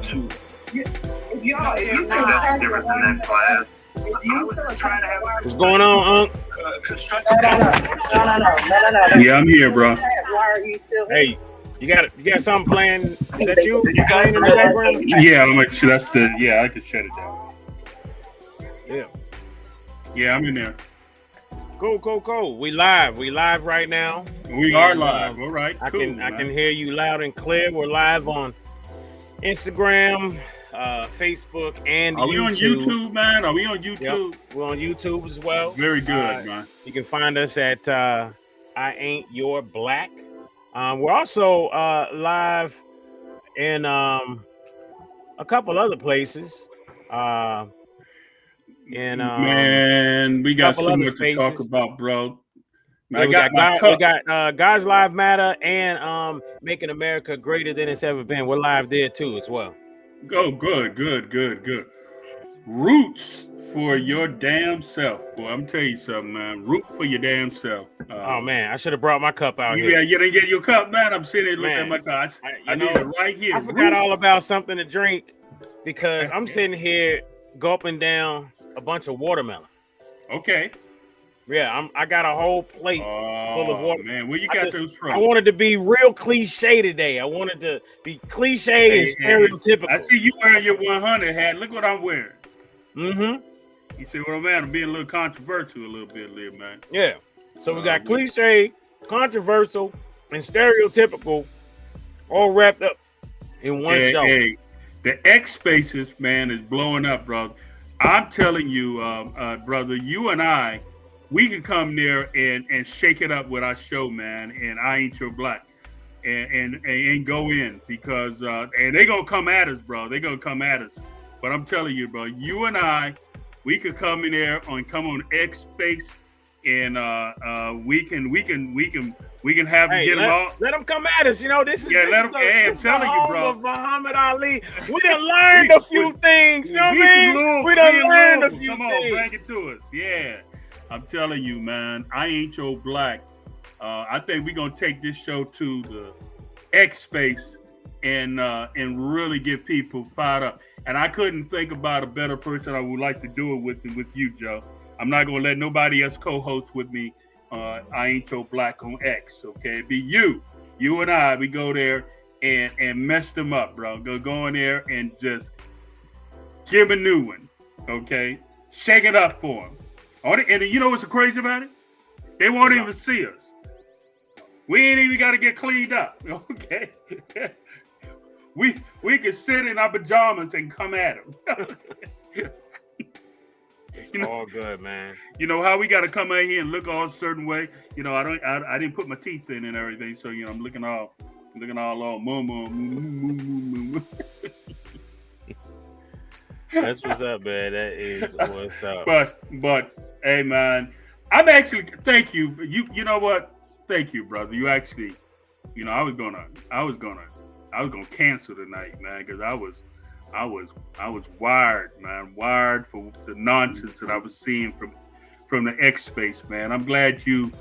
to. If y'all, if you There's a difference in that class. What's going on, Unc? No. Yeah, I'm here, bro. Why are you still Hey, you got something playing? Is that you? You playing in the background? Yeah, I'm like, that's the. Yeah, I can shut it down. Yeah. Yeah, I'm in there. Cool. We live right now. We are live. All right. I Cool, can hear you loud and clear. We're live on Instagram, Facebook, and Are we on YouTube, man? Are we on YouTube? Yep. We're on YouTube as well. Very good, man. You can find us at I Ain't Your Black. We're also live in a couple other places. Man, we got so much to talk about, bro. Yeah, we got God's Live Matter and Making America Greater Than It's Ever Been. We're live there too as well. Oh, good. Roots for your damn self. Boy, I'm telling you something, man. Root for your damn self. Oh man, I should have brought my cup out here. here. Yeah, you didn't get your cup, man. I'm sitting there looking at my cup. I need it right here. I forgot all about something to drink because I'm sitting here gulping down a bunch of watermelon. Okay. Yeah, I got a whole plate full of water. Man, where you got those from? I wanted to be real cliche today. I wanted to be cliche and stereotypical. I see you wearing your 100 hat. Look what I'm wearing. Mm-hmm. You see what I'm at? I'm being a little controversial a little bit, man. Yeah. So we got cliche, controversial, and stereotypical all wrapped up in one show. Hey, the X Spaces, man, is blowing up, bro. I'm telling you, brother, you and I, we can come there and shake it up with our show, man. And I Ain't Your Black, and go in because and they gonna come at us, bro. They gonna come at us. But I'm telling you, bro, you and I, we could come in there come on X Space, and we can have them get them all. Let them come at us. You know, this is I'm the telling you, home bro. of Muhammad Ali. We done learned a few things. You know what I mean? We done learned a few things. Come on, bring it to us. Yeah. I'm telling you, man, I Ain't Your Black. I think we're gonna take this show to the X Space and really get people fired up. And I couldn't think about a better person I would like to do it with than with you, Joe. I'm not gonna let nobody else co-host with me. I Ain't Your Black on X. Okay, it'd be you and I. We go there and mess them up, bro. Go in there and just give a new one. Okay, shake it up for them. And you know what's crazy about it? They won't even see us. We ain't even got to get cleaned up. Okay, we can sit in our pajamas and come at them. It's all good, man. You know how we got to come out here and look all a certain way. You know, I didn't put my teeth in and everything, so you know I'm looking all moo. That's what's up, man. That is what's up. But hey, man, I'm actually thank you. You know what? Thank you, brother. You actually, you know, I was gonna cancel tonight, man, because I was wired, man, wired for the nonsense that I was seeing from the X Space, man. I'm glad you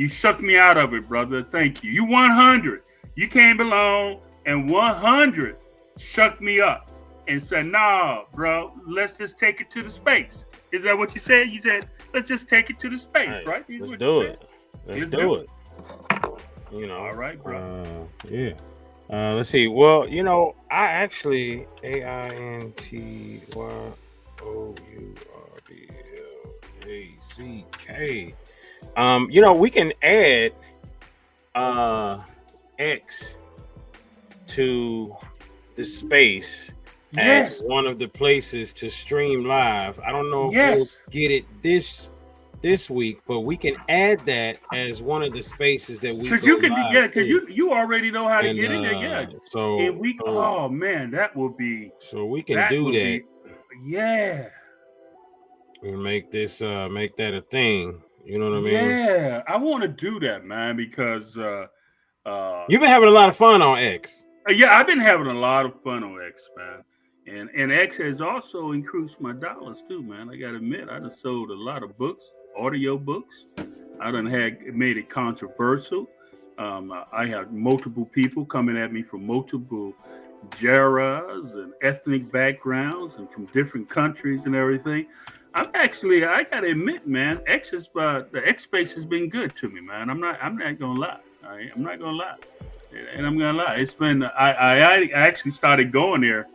shook me out of it, brother. Thank you. You 100. You came along and 100 shook me up and said, "Nah, bro, let's just take it to the space." Is that what you said? You said, "Let's just take it to the space," right? Let's do it. Let's do it. You know. All right, bro. Yeah. Let's see. Well, you know, I actually AINTYOURBLACK. You know, we can add X to the space as one of the places to stream live. I don't know if we'll get it this week, but we can add that as one of the spaces that we because you already know how to get in there. So oh man, that will be so we can do that. And make this make that a thing. You know what I mean? Yeah, I want to do that, man, because you've been having a lot of fun on X. Yeah, I've been having a lot of fun on X, man. And X has also increased my dollars too, man. I gotta admit, I just sold a lot of books, audio books. I done made it controversial. I had multiple people coming at me from multiple Jaras and ethnic backgrounds and from different countries and everything. I gotta admit, man, the X space has been good to me, man. I'm not gonna lie. All right? I'm not gonna lie, and I'm gonna lie. It's been I actually started going there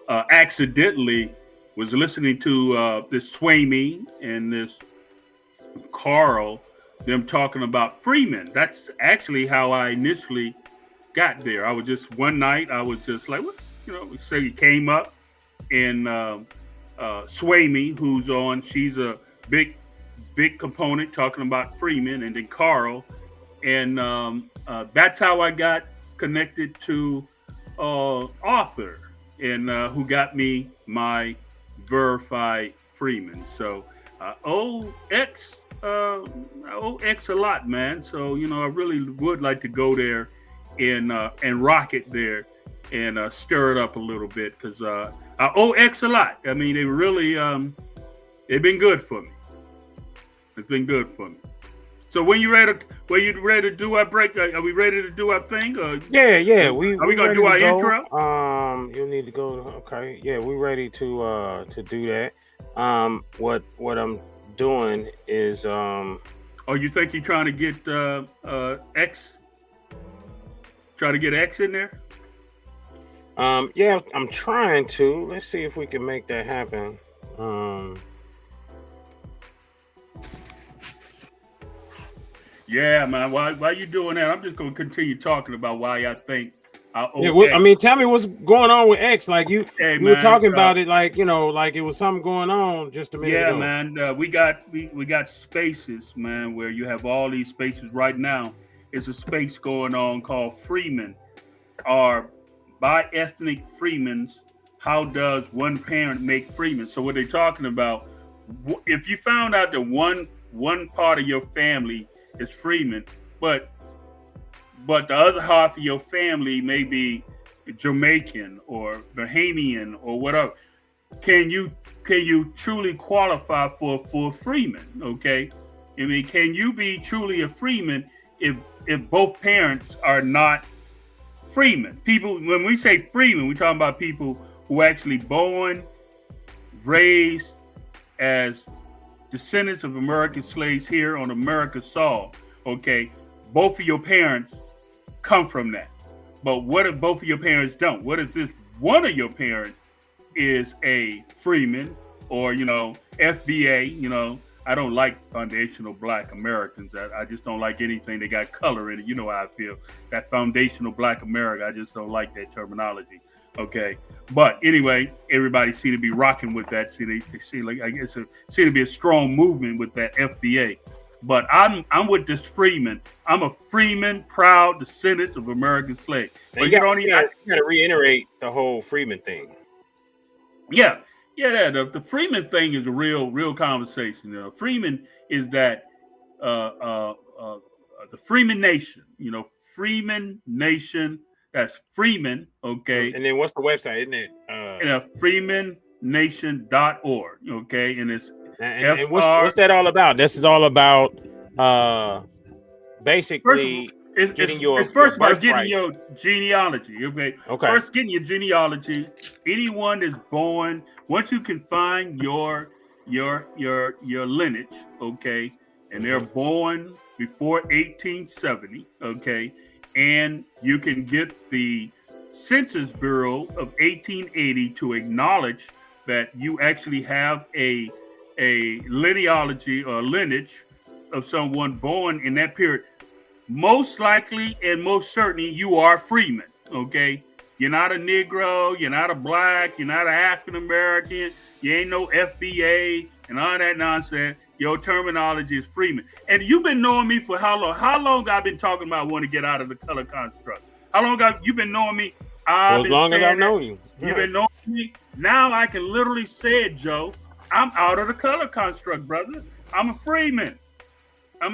accidentally. Was listening to this Sway Me and this Carl, them talking about Freeman. That's actually how I initially got there. I was just one night. I was just like, what? So he came up and Sway Me, who's on. She's a big component talking about Freeman, and then Carl, and that's how I got connected to Arthur, and who got me my verified Freeman. So I owe X a lot, man. So I really would like to go there and rock it there and stir it up a little bit, because I owe X a lot. I mean, they really they've been good for me. It's been good for me. So when you ready to do our break? Are we ready to do our thing? Yeah. Are we gonna do our intro? You need to go. Okay. Yeah, we're ready to do that. What I'm doing is Oh, you think you're trying to get X? Try to get X in there? Yeah, I'm trying to. Let's see if we can make that happen. Yeah, man. Why you doing that? I'm just gonna continue talking about why I think I owe Yeah, X. I mean, tell me what's going on with X. Like you were talking about it, like like it was something going on just a minute ago. Yeah, man. We got spaces, man, where you have all these spaces right now. It's a space going on called Freeman, or by ethnic Freemans. How does one parent make Freeman? So what they're talking about, if you found out that one part of your family is Freeman, but the other half of your family may be Jamaican or Bahamian or whatever, can you truly qualify for a full Freeman? Okay, I mean, can you be truly a Freeman if both parents are not Freeman? People, when we say Freeman, we're talking about people who actually born, raised as descendants of American slaves here on America's soil. Okay, both of your parents come from that. But what if both of your parents don't? What if this one of your parents is a Freeman or FBA? I don't like foundational Black Americans. I just don't like anything that got color in it. You know how I feel. That foundational Black America, I just don't like that terminology. Okay, but anyway, everybody seem to be rocking with that. They see like I guess it seem to be a strong movement with that FBA. But I'm with this Freeman. I'm a Freeman, proud descendant of American slaves. But you got to reiterate the whole Freeman thing. Yeah. The Freeman thing is a real conversation. Freeman is that the Freeman Nation. Freeman Nation. That's Freeman, okay. And then what's the website, isn't it? FreemanNation.org, okay. And it's and what's that all about? This is all about basically getting your genealogy, okay. First, getting your genealogy. Anyone that's born, once you can find your lineage, okay, and they're born before 1870, okay. And you can get the Census Bureau of 1880 to acknowledge that you actually have a lineage or lineage of someone born in that period. Most likely and most certainly you are Freeman, okay? You're not a Negro, you're not a Black, you're not an African American, you ain't no FBA and all that nonsense. Your terminology is Freeman. And you've been knowing me for how long? How long I've been talking about wanting to get out of the color construct? How long you've been knowing me? As long as I've known you. You've been knowing me. Now I can literally say it, Joe. I'm out of the color construct, brother. I'm a Freeman. But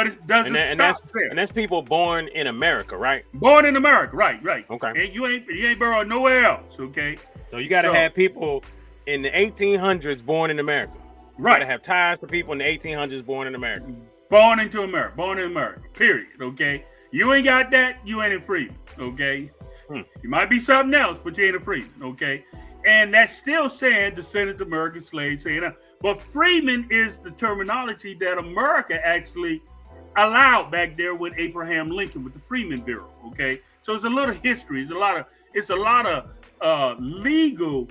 it doesn't stop there. And that's people born in America, right? Born in America, right. Okay. And you ain't born nowhere else, okay? So you got to have people in the 1800s born in America. Right. You got to have ties to people in the 1800s born in America. Born in America, period, okay? You ain't got that, you ain't in Freeman, okay? You might be something else, but you ain't a freeman, okay? And that's still saying descendants of American slaves, saying that. But freeman is the terminology that America actually allowed back there with Abraham Lincoln with the Freeman Bureau, okay? So it's a little history. It's a lot of legal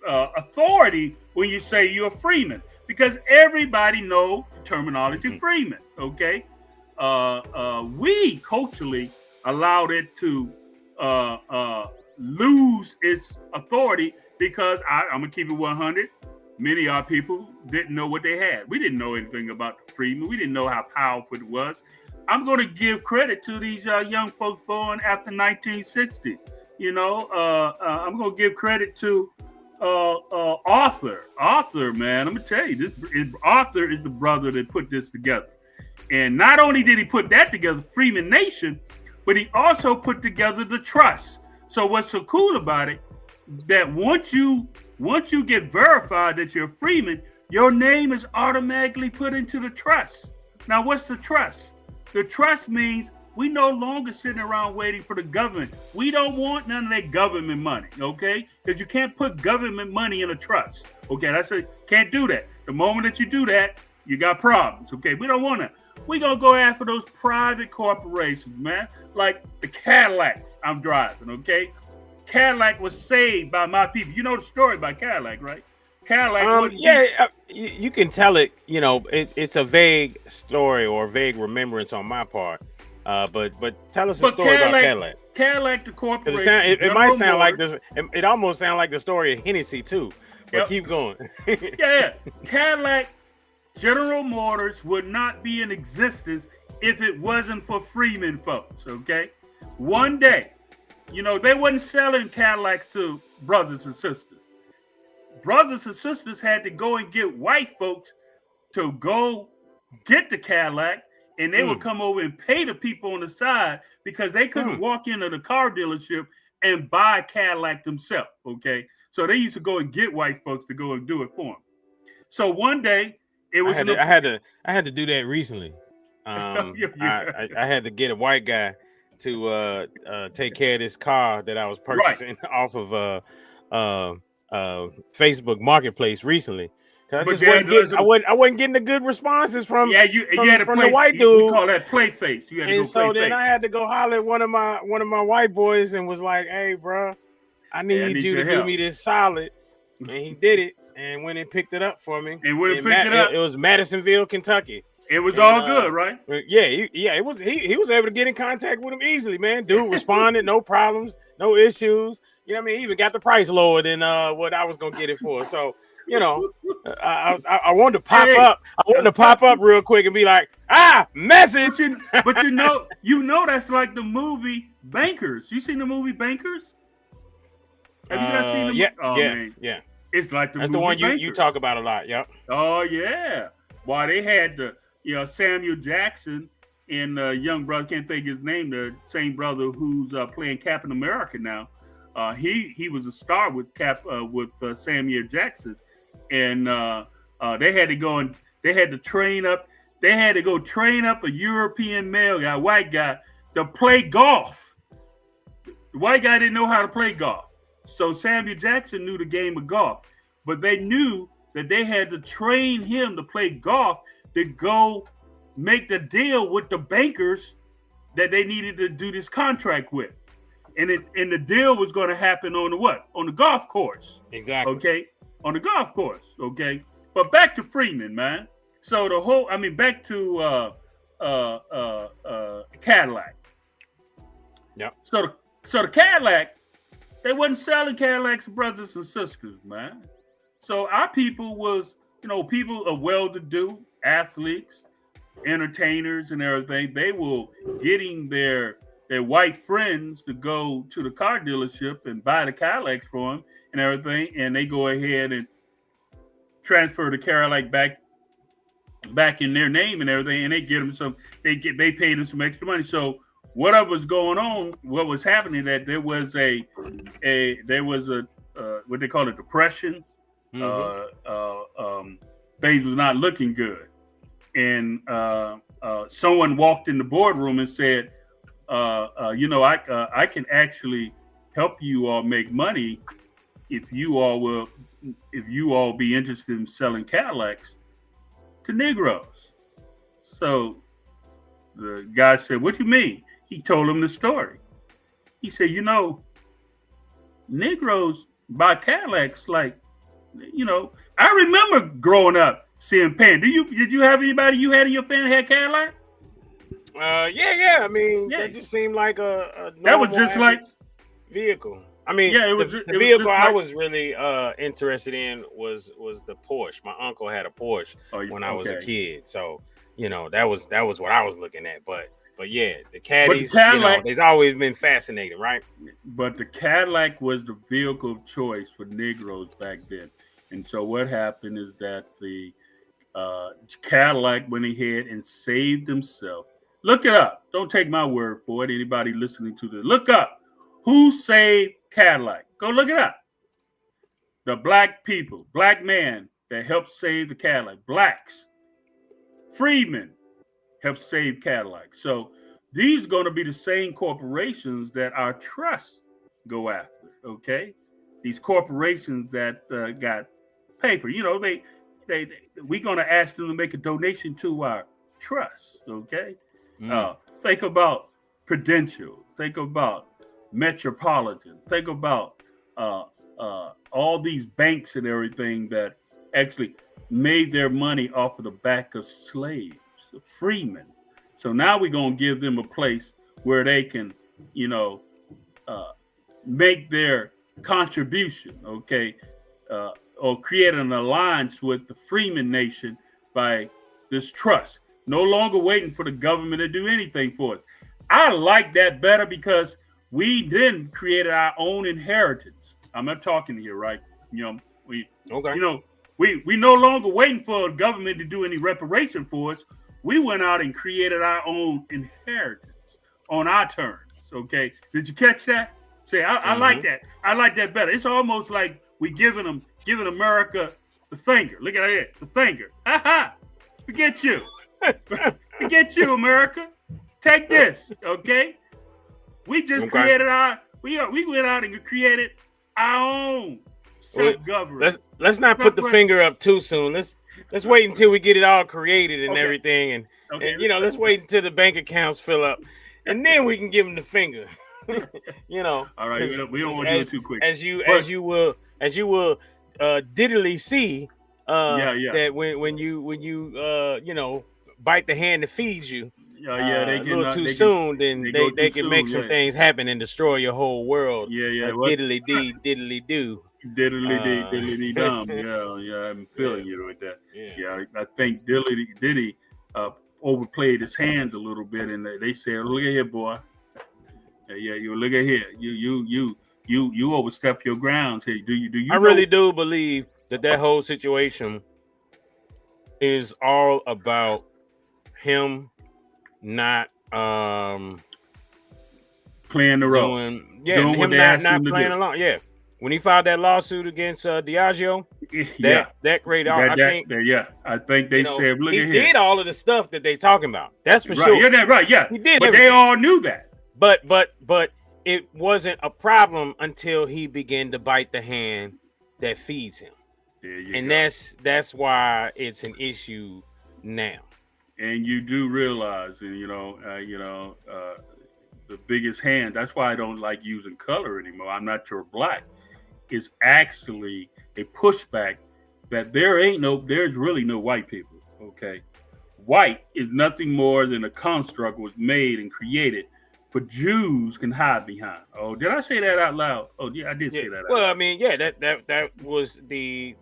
authority when you say you're a freeman, because everybody know the terminology freeman, okay? We culturally allowed it to lose its authority because I'm gonna keep it 100. Many of our people didn't know what they had. We didn't know anything about the freedmen. We didn't know how powerful it was. I'm going to give credit to these young folks born after 1960. You know, I'm going to give credit to Arthur. Arthur, man, I'm going to tell you, Arthur is the brother that put this together. And not only did he put that together, Freeman Nation, but he also put together the trust. So what's so cool about it, that once you get verified that you're a freeman, your name is automatically put into the trust. Now, what's the trust? The trust means we no longer sitting around waiting for the government. We don't want none of that government money, okay? Because you can't put government money in a trust, okay? Can't do that. The moment that you do that, you got problems, okay? We don't want that. We're going to go after those private corporations, man, like the Cadillac I'm driving, okay? Cadillac was saved by my people. You know the story about Cadillac, right? Cadillac. You can tell it. You know, it's a vague story or vague remembrance on my part. But tell us a story about Cadillac. Cadillac, the corporation. It might sound like this. It almost sounds like the story of Hennessy too. But keep going. Yeah. Cadillac, General Motors would not be in existence if it wasn't for freemen folks. Okay. One day, you know, they wasn't selling Cadillacs to brothers and sisters. Brothers and sisters had to go and get white folks to go get the Cadillac, and they would come over and pay the people on the side because they couldn't walk into the car dealership and buy a Cadillac themselves, okay? So they used to go and get white folks to go and do it for them. So one day, it was... I had to do that recently. I had to get a white guy to take care of this car that I was purchasing off of Facebook Marketplace recently. I wasn't getting the good responses from the white dude. We call that play face. You had to so then I had to go holler at one of my white boys and was like, "Hey, bro, I need you to do me this solid." And he did it and went and picked it up for me. And when it picked it up, it was Madisonville, Kentucky. It was all good, right? Yeah, it was. He was able to get in contact with him easily, man. Dude responded, no problems, no issues. You know what I mean? He even got the price lower than what I was gonna get it for. So, you know, I wanted to pop up. I wanted to pop up real quick and be like, message. But you know that's like the movie Bankers. You seen the movie Bankers? Have you guys seen the yeah. It's like that's the one you talk about a lot. Yep. Oh yeah. Why they had Samuel Jackson and young brother, can't think his name, the same brother who's playing Captain America now. He was a star with Samuel Jackson, and they had to go and they had to train up a European male guy, white guy, to play golf. The white guy didn't know how to play golf, so Samuel Jackson knew the game of golf, but they knew that they had to train him to play golf to go make the deal with the bankers that they needed to do this contract with. And the deal was going to happen on the golf course. Exactly. Okay. On the golf course. Okay. But back to Freeman, man. So back to Cadillac. Yep. So the Cadillac, they wasn't selling Cadillacs to brothers and sisters, man. So our people was, people are well-to-do, athletes, entertainers, and everything. They were getting their white friends to go to the car dealership and buy the Cadillacs for them and everything, and they go ahead and transfer the Cadillac back in their name and everything, and they get them they paid them some extra money. So whatever was going on, what was happening, that there was a what they call a depression. Things was not looking good, and someone walked in the boardroom and said, I can actually help you all make money if you all be interested in selling Cadillacs to Negroes. So the guy said, "What do you mean?" He told him the story. He said, Negroes buy Cadillacs like, I remember growing up seeing Pan. Did you have anybody you had in your family had Cadillac? Yeah. I mean, that just seemed like a that was just like vehicle. I mean, yeah, the vehicle I was really interested in was the Porsche. My uncle had a Porsche when I was a kid, so that was what I was looking at. But yeah, the caddies, they've always been fascinating, right? But the Cadillac was the vehicle of choice for Negroes back then, and so what happened is that the Cadillac went ahead and saved himself. Look it up. Don't take my word for it. Anybody listening to this, look up who saved Cadillac. Go look it up. The black people, black man that helped save the Cadillac. Blacks, freedmen helped save Cadillac. So these are going to be the same corporations that our trusts go after. Okay, these corporations that got paper. We're going to ask them to make a donation to our trust. Okay, think about Prudential. Think about Metropolitan. Think about all these banks and everything that actually made their money off of the back of slaves, the freemen. So now we're going to give them a place where they can, make their contribution, okay, or create an alliance with the Freeman Nation by this trust. No longer waiting for the government to do anything for us. I like that better because we then created our own inheritance. I'm not talking here, right? We no longer waiting for the government to do any reparation for us. We went out and created our own inheritance on our terms. Okay, did you catch that? Say, I like that. I like that better. It's almost like we giving America the finger. Look at it, the finger. Ha ha! Forget you. Forget you, America. Take this, okay? We just created we went out and created our own self-government. Let's not put the finger up too soon. Let's wait until we get it all created and everything, and let's wait until the bank accounts fill up, and then we can give them the finger. All right, we don't want to do it too quick. As you will diddly see, that when you bite the hand that feeds you, a little too soon, then they can make some things happen and destroy your whole world. Diddly dee, diddly do. Diddly dum. Yeah, I'm feeling you with that. Yeah, I think Diddy overplayed his hands a little bit, and they said, "Look at here, boy. You look at here. You overstep your grounds here. Do you? I really do believe that whole situation is all about him not playing the role. Doing him not playing along. Yeah. When he filed that lawsuit against Diageo, that created all. I think they said, look at here. He did all of the stuff that they talking about. That's for sure. Yeah, that's right. Yeah, he did. But everything. They all knew that. But it wasn't a problem until he began to bite the hand that feeds him. And that's why it's an issue now. And you do realize, and the biggest hand. That's why I don't like using color anymore. I'm not your black. Is actually a pushback that there's really no white people. Okay, white is nothing more than a construct was made and created for Jews can hide behind. Oh, did I say that out loud? Oh, yeah, I did say that. Well, I mean, that was the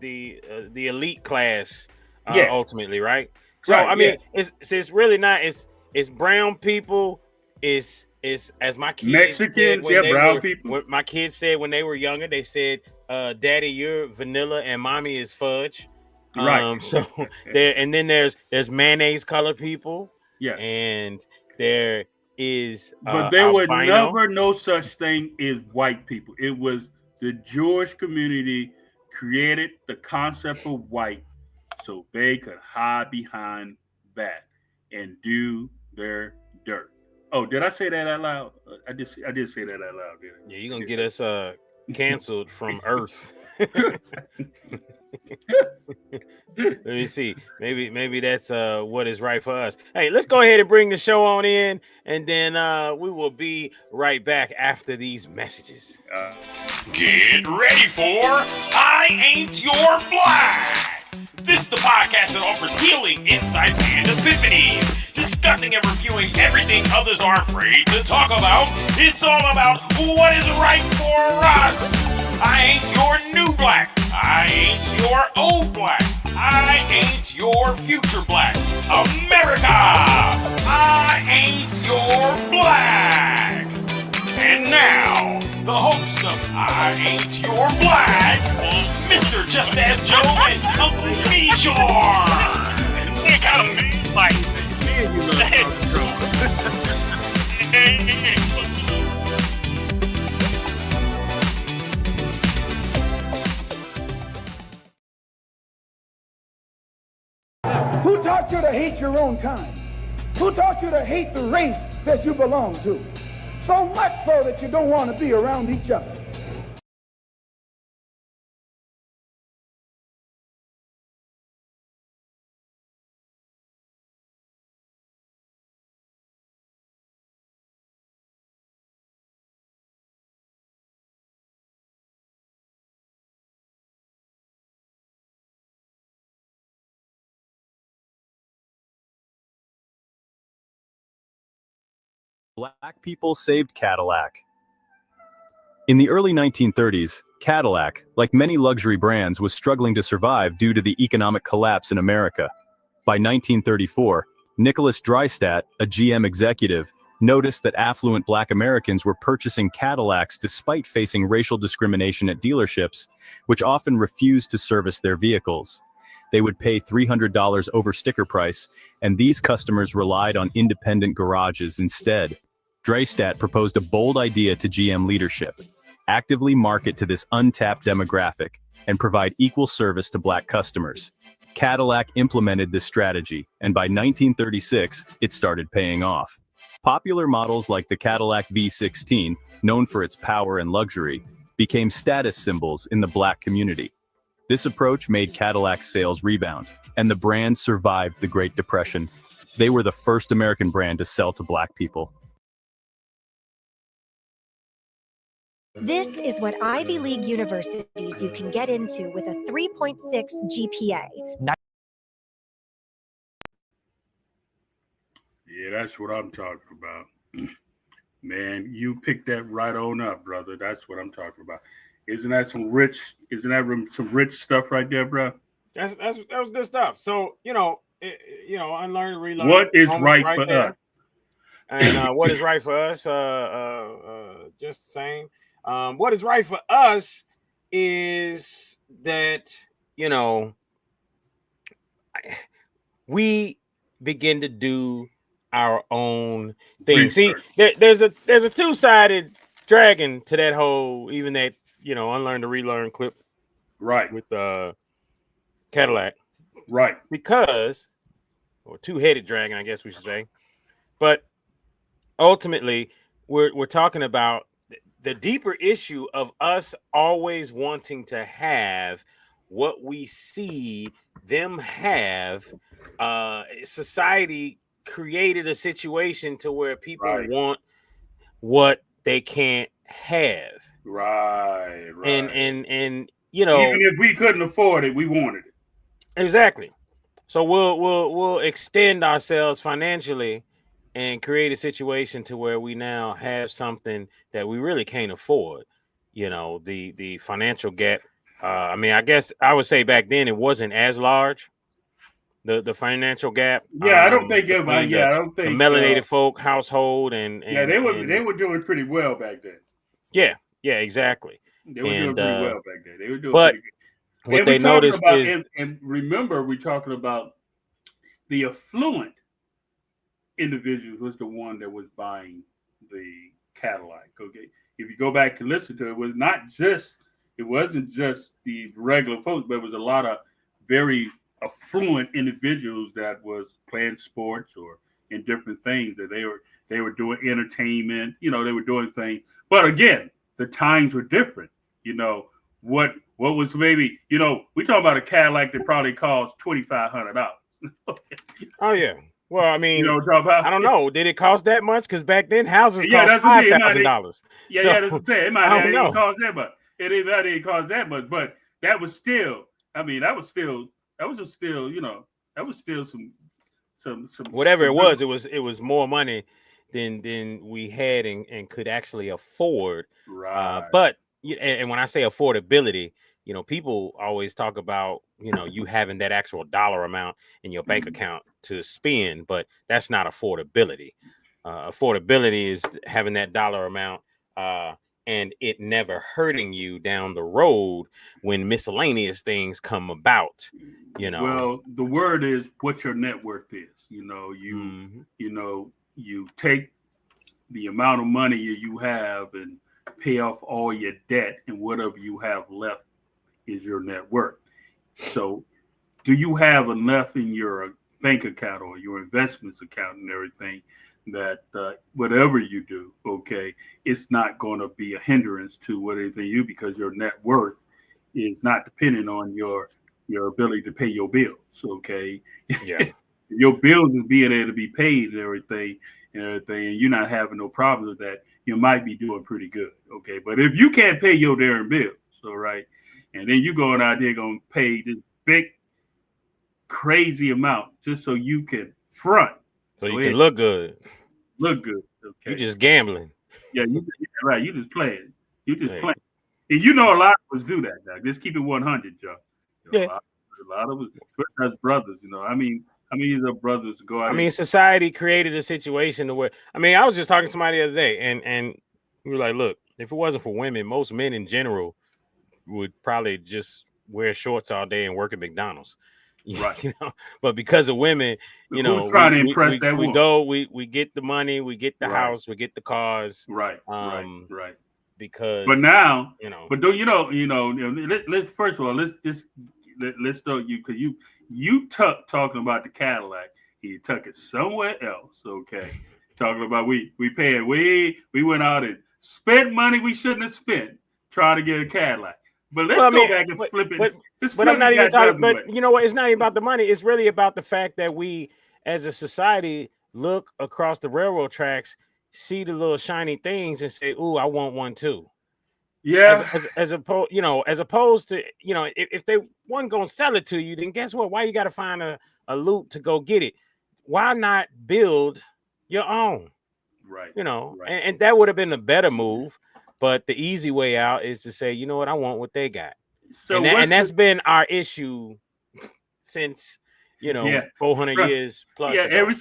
elite class, ultimately, right? So I mean, it's really not. It's brown people. It's as my kids Mexicans, brown people. What my kids said when they were younger, they said, "Daddy, you're vanilla and mommy is fudge." Right. So there, and then there's mayonnaise color people. Yeah. And there is. But there was never no such thing as white people. It was the Jewish community created the concept of white so they could hide behind that and do their dirt. Oh, did I say that out loud? I did say that out loud. Yeah, you're gonna get us canceled from Earth. Let me see. Maybe that's what is right for us. Hey, let's go ahead and bring the show on in, and then we will be right back after these messages. Get ready for I Ain't Your Black. This is the podcast that offers healing, insights, and epiphanies, discussing and reviewing everything others are afraid to talk about. It's all about what is right for us. I ain't your new black. I ain't your old black. I ain't your future black. America, I ain't your black. And now, the host of I Ain't Your Black, Mr. Just As Joe and Uncle Mishore. You got a mean like Who taught you to hate your own kind? Who taught you to hate the race that you belong to? So much so that you don't want to be around each other. Black people saved Cadillac. In the early 1930s, Cadillac, like many luxury brands, was struggling to survive due to the economic collapse in America. By 1934, Nicholas Drystat, a GM executive, noticed that affluent Black Americans were purchasing Cadillacs despite facing racial discrimination at dealerships, which often refused to service their vehicles. They would pay $300 over sticker price, and these customers relied on independent garages instead. Drystat proposed a bold idea to GM leadership: actively market to this untapped demographic and provide equal service to Black customers. Cadillac implemented this strategy, and by 1936, it started paying off. Popular models like the Cadillac V16, known for its power and luxury, became status symbols in the Black community. This approach made Cadillac's sales rebound, and the brand survived the Great Depression. They were the first American brand to sell to Black people. This is what Ivy League universities you can get into with a 3.6 GPA. Yeah, that's what I'm talking about. Man, you picked that right on up, brother. That's what I'm talking about. Isn't that some rich stuff right there, bro? That was good stuff. So, unlearn, relearn. What is right for us? And what is right for us? Just the same. What is right for us is that, we begin to do our own thing. Research. See, there's a two-sided dragon to that whole, even that, unlearn to relearn clip. Right. With Cadillac. Right. Because, or two-headed dragon, I guess we should say. But ultimately, we're talking about the deeper issue of us always wanting to have what we see them have. Society created a situation to where people want what they can't have. Right. And even if we couldn't afford it, we wanted it. Exactly. So we'll extend ourselves financially and create a situation to where we now have something that we really can't afford. The financial gap. I guess I would say back then it wasn't as large. The financial gap. Yeah, I don't think the melanated folk household and they were doing pretty well back then. Yeah, exactly. They were doing pretty well back then. They were doing but pretty good. What they noticed is, and remember, we're talking about the affluent individual was the one that was buying the Cadillac. Okay, if you go back and listen to it, it wasn't just the regular folks, but it was a lot of very affluent individuals that was playing sports or and different things that they were doing entertainment. They were doing things. But again, the times were different. What was maybe we talk about a Cadillac that probably cost $2,500. Oh yeah. Well, I mean, I don't know. Did it cost that much? Because back then houses cost $5,000. Yeah, that's what I'm saying. It might not even cost that much. It didn't cost that much, but that was still. I mean, that was still some whatever it was. It was more money than we had and could actually afford. Right. But and when I say affordability, people always talk about, you having that actual dollar amount in your bank account to spend, but that's not affordability. Affordability is having that dollar amount and it never hurting you down the road when miscellaneous things come about. Well, the word is what your net worth is. You take the amount of money you have and pay off all your debt, and whatever you have left is your net worth. So do you have enough in your bank account or your investments account and everything that whatever you do, okay, it's not going to be a hindrance to whatever you do, because your net worth is not dependent on your ability to pay your bills, okay? Yeah. Your bills is being able to be paid and everything, and you're not having no problems with that, you might be doing pretty good, okay? But if you can't pay your damn bills, all right, and then you going out there going to pay this big, crazy amount just so you can front. So you can look good. Look good, okay? You're just gambling. Yeah, right. You just playing. Playing. And a lot of us do that, Doc. Just keep it 100, Joe. Yeah. A lot of us brothers, I mean the brothers go out. I mean, society created a situation to where, I was just talking to somebody the other day, and we were like, look, if it wasn't for women, most men in general would probably just wear shorts all day and work at McDonald's. Right. But because of women, who's trying to impress that we woman? go, we get the money, we get the house, we get the cars. Right. Because but now, but don't let's first of all let's start you, because you talking about the Cadillac, you took it somewhere else, okay? Talking about we went out and spent money we shouldn't have spent trying to get a Cadillac. But let's go back and flip it. But I'm not even talking. But you know what? It's not even about the money. It's really about the fact that we, as a society, look across the railroad tracks, see the little shiny things, and say, "Ooh, I want one too." Yeah. As opposed to, if they weren't gonna sell it to you, then guess what? Why you got to find a loop to go get it? Why not build your own? Right. And that would have been a better move. But the easy way out is to say, you know what, I want what they got. So and that's been our issue since 400 years plus. Yeah, ago. ever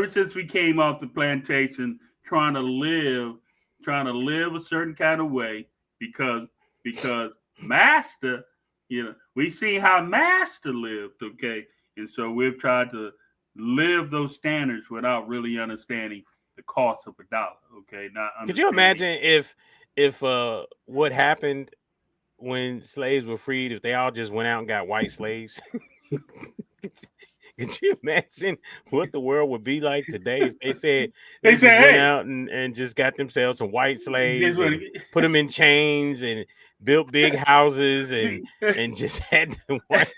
since we came off the plantation, trying to live a certain kind of way, because master, we see how master lived, okay, and so we've tried to live those standards without really understanding the cost of a dollar, okay? Could you imagine if what happened when slaves were freed, if they all just went out and got white slaves? Could you imagine what the world would be like today if they went out and just got themselves some white slaves and put them in chains and built big houses and just had the white.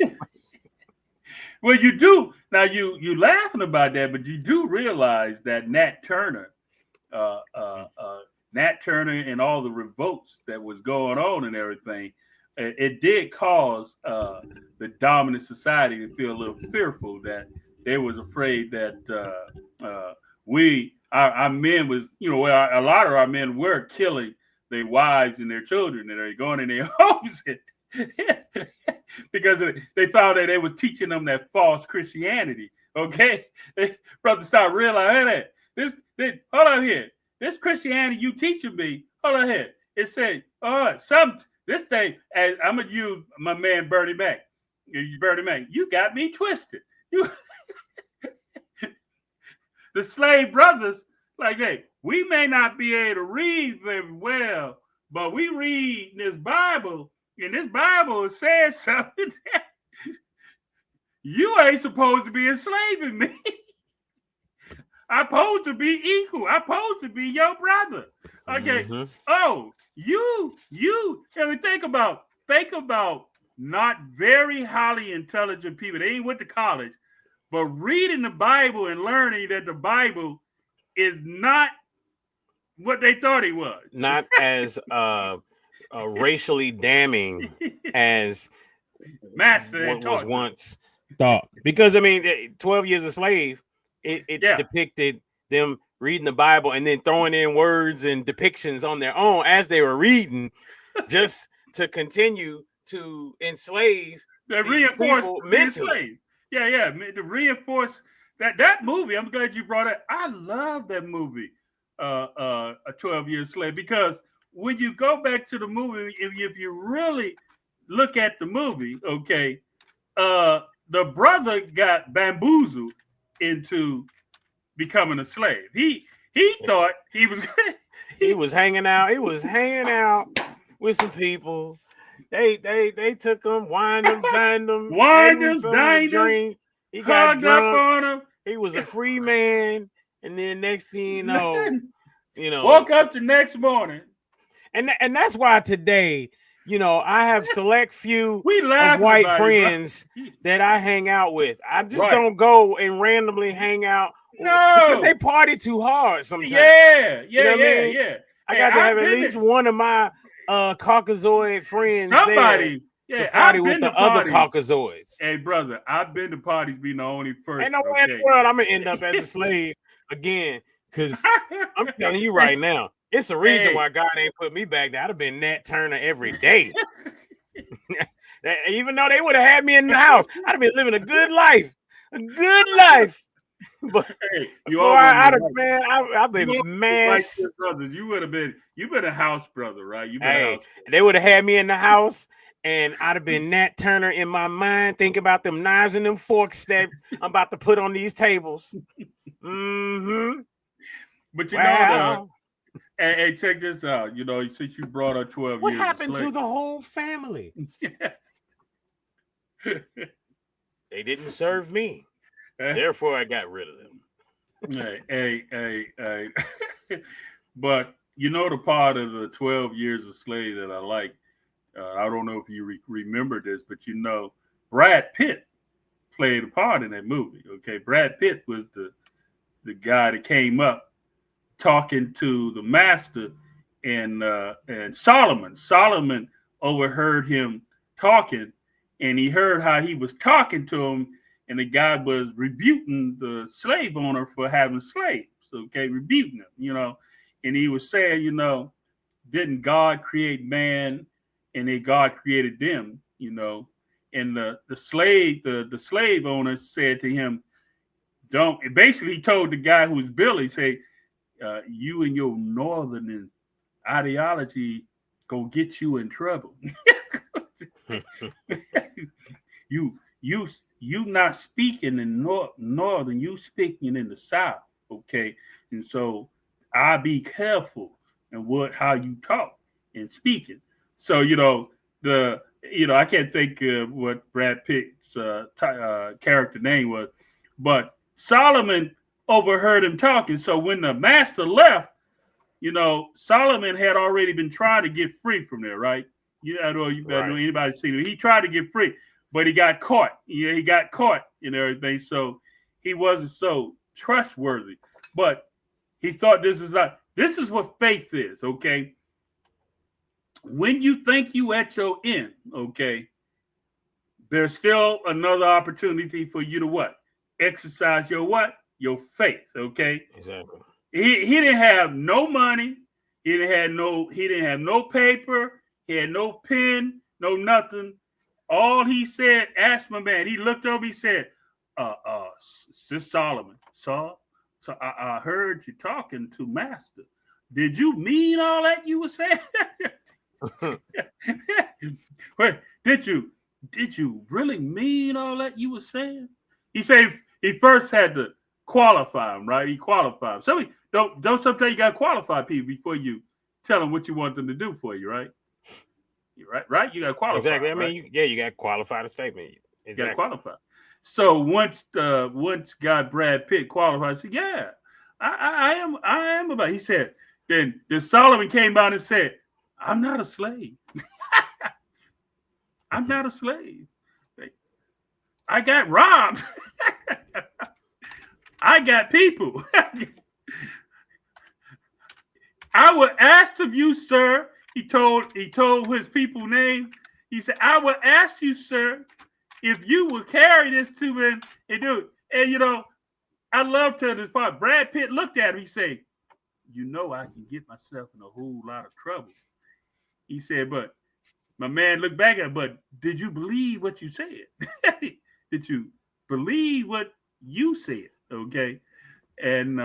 Well, you do now. You laughing about that, but you do realize that Nat Turner, and all the revolts that was going on and everything, it did cause the dominant society to feel a little fearful, that they was afraid that our men was, a lot of our men were killing their wives and their children, and they're going in their homes. Because they found that they were teaching them that false Christianity. Okay, brothers start realizing that hold on here, this Christianity you teaching me. Hold on here. It said, this thing. As I'm gonna use my man Bernie Mac. Bernie Mac, you got me twisted. The slave brothers, like we may not be able to read very well, but we read this Bible. And this Bible says something that you ain't supposed to be enslaving me. I'm supposed to be equal. I'm supposed to be your brother. Okay. Mhm. Oh, you. I mean, think about not very highly intelligent people. They ain't went to college, but reading the Bible and learning that the Bible is not what they thought it was. Not as racially damning as Master what and was taught once thought. Because I mean, 12 Years a Slave, it Yeah. depicted them reading the Bible and then throwing in words and depictions on their own as they were reading, just to continue to enslave That these reinforce people the mentally. slave. Yeah, to reinforce that movie. I'm glad you brought it. I love that movie, A 12 Year Slave, because when you go back to the movie, if you really look at the movie, okay, the brother got bamboozled into becoming a slave. He thought he was He was hanging out. He was hanging out with some people. They took him, wined him, dined him, gave him something to dined him, drink. He got hugged up drunk. on him. He was a free man, and then next thing you know, woke up the next morning. And that's why today, I have select few We of laughing white about it, friends bro. that I hang out with. I just Right. don't go and randomly hang out No. because they party too hard sometimes. Yeah. You know what I mean? Yeah. I Hey, got to I've have at been least to- one of my Caucasoid friends somebody. there Yeah, to party I've with been the to other parties. Caucasoids. Hey, brother, I've been to parties being the only person. Ain't no way in the world I'm gonna end up as a slave again. Because I'm telling you right now, it's a reason why God ain't put me back there. I'd have been Nat Turner every day. Even though they would have had me in the house, I'd have been living a good life. But Hey, I've been mass. brothers. You've been a house brother, right? You've been a Hey, house. they would have had me in the house, and I'd have been Nat Turner in my mind, thinking about them knives and them forks that I'm about to put on these tables. Mm-hmm. But Wow. hey, check this out. Since you brought up 12 What years. What happened to the whole family? They didn't serve me. Therefore, I got rid of them. Hey. But the part of the 12 Years a Slave that I like, I don't know if you remember this, but Brad Pitt played a part in that movie. Okay, Brad Pitt was the guy that came up talking to the master, and Solomon. Solomon overheard him talking, and he heard how he was talking to him, and the guy was rebuking the slave owner for having slaves. Okay, rebuking him, and he was saying, didn't God create man, and then God created them, and the slave owner said to him, basically he told the guy who was Billy, say, you and your northern ideology gonna get you in trouble. you not speaking in northern, you speaking in the south, okay? And so I be careful in how you talk and speaking. So I can't think of what Brad Pitt's character name was, but Solomon overheard him talking. So when the master left, Solomon had already been trying to get free from there, right? I know you better know anybody seen it. He tried to get free, but he got caught. Yeah, he got caught and everything. So he wasn't so trustworthy. But he thought this is what faith is, okay? When you think you at your end, okay, there's still another opportunity for you to what? Exercise your what? Your faith, okay? Exactly. He didn't have no money. He didn't have no paper. He had no pen, no nothing. All he said, asked my man. He looked over. He said, "Sis Solomon, so I heard you talking to Master. Did you mean all that you were saying? Wait, did you really mean all that you were saying?" He said he first had to qualify him, right? He qualified him. So don't sometimes you gotta qualify people before you tell them what you want them to do for you, right? Right? You gotta qualify. Exactly. I right? mean, you gotta qualify the statement. Exactly. You gotta qualify. So once guy Brad Pitt qualified, I said, "Yeah, I am about. He said. Then Solomon came out and said, "I'm not a slave. I'm not a slave. I got robbed. I got people. I will ask of you, sir." He told his people name. He said, "I will ask you, sir, if you will carry this to me and do it." And you know, I love telling this part. Brad Pitt looked at him. He said, "You know, I can get myself in a whole lot of trouble." He said, "But my man looked back at him, but did you believe what you said? Did you believe what you said?" Okay. And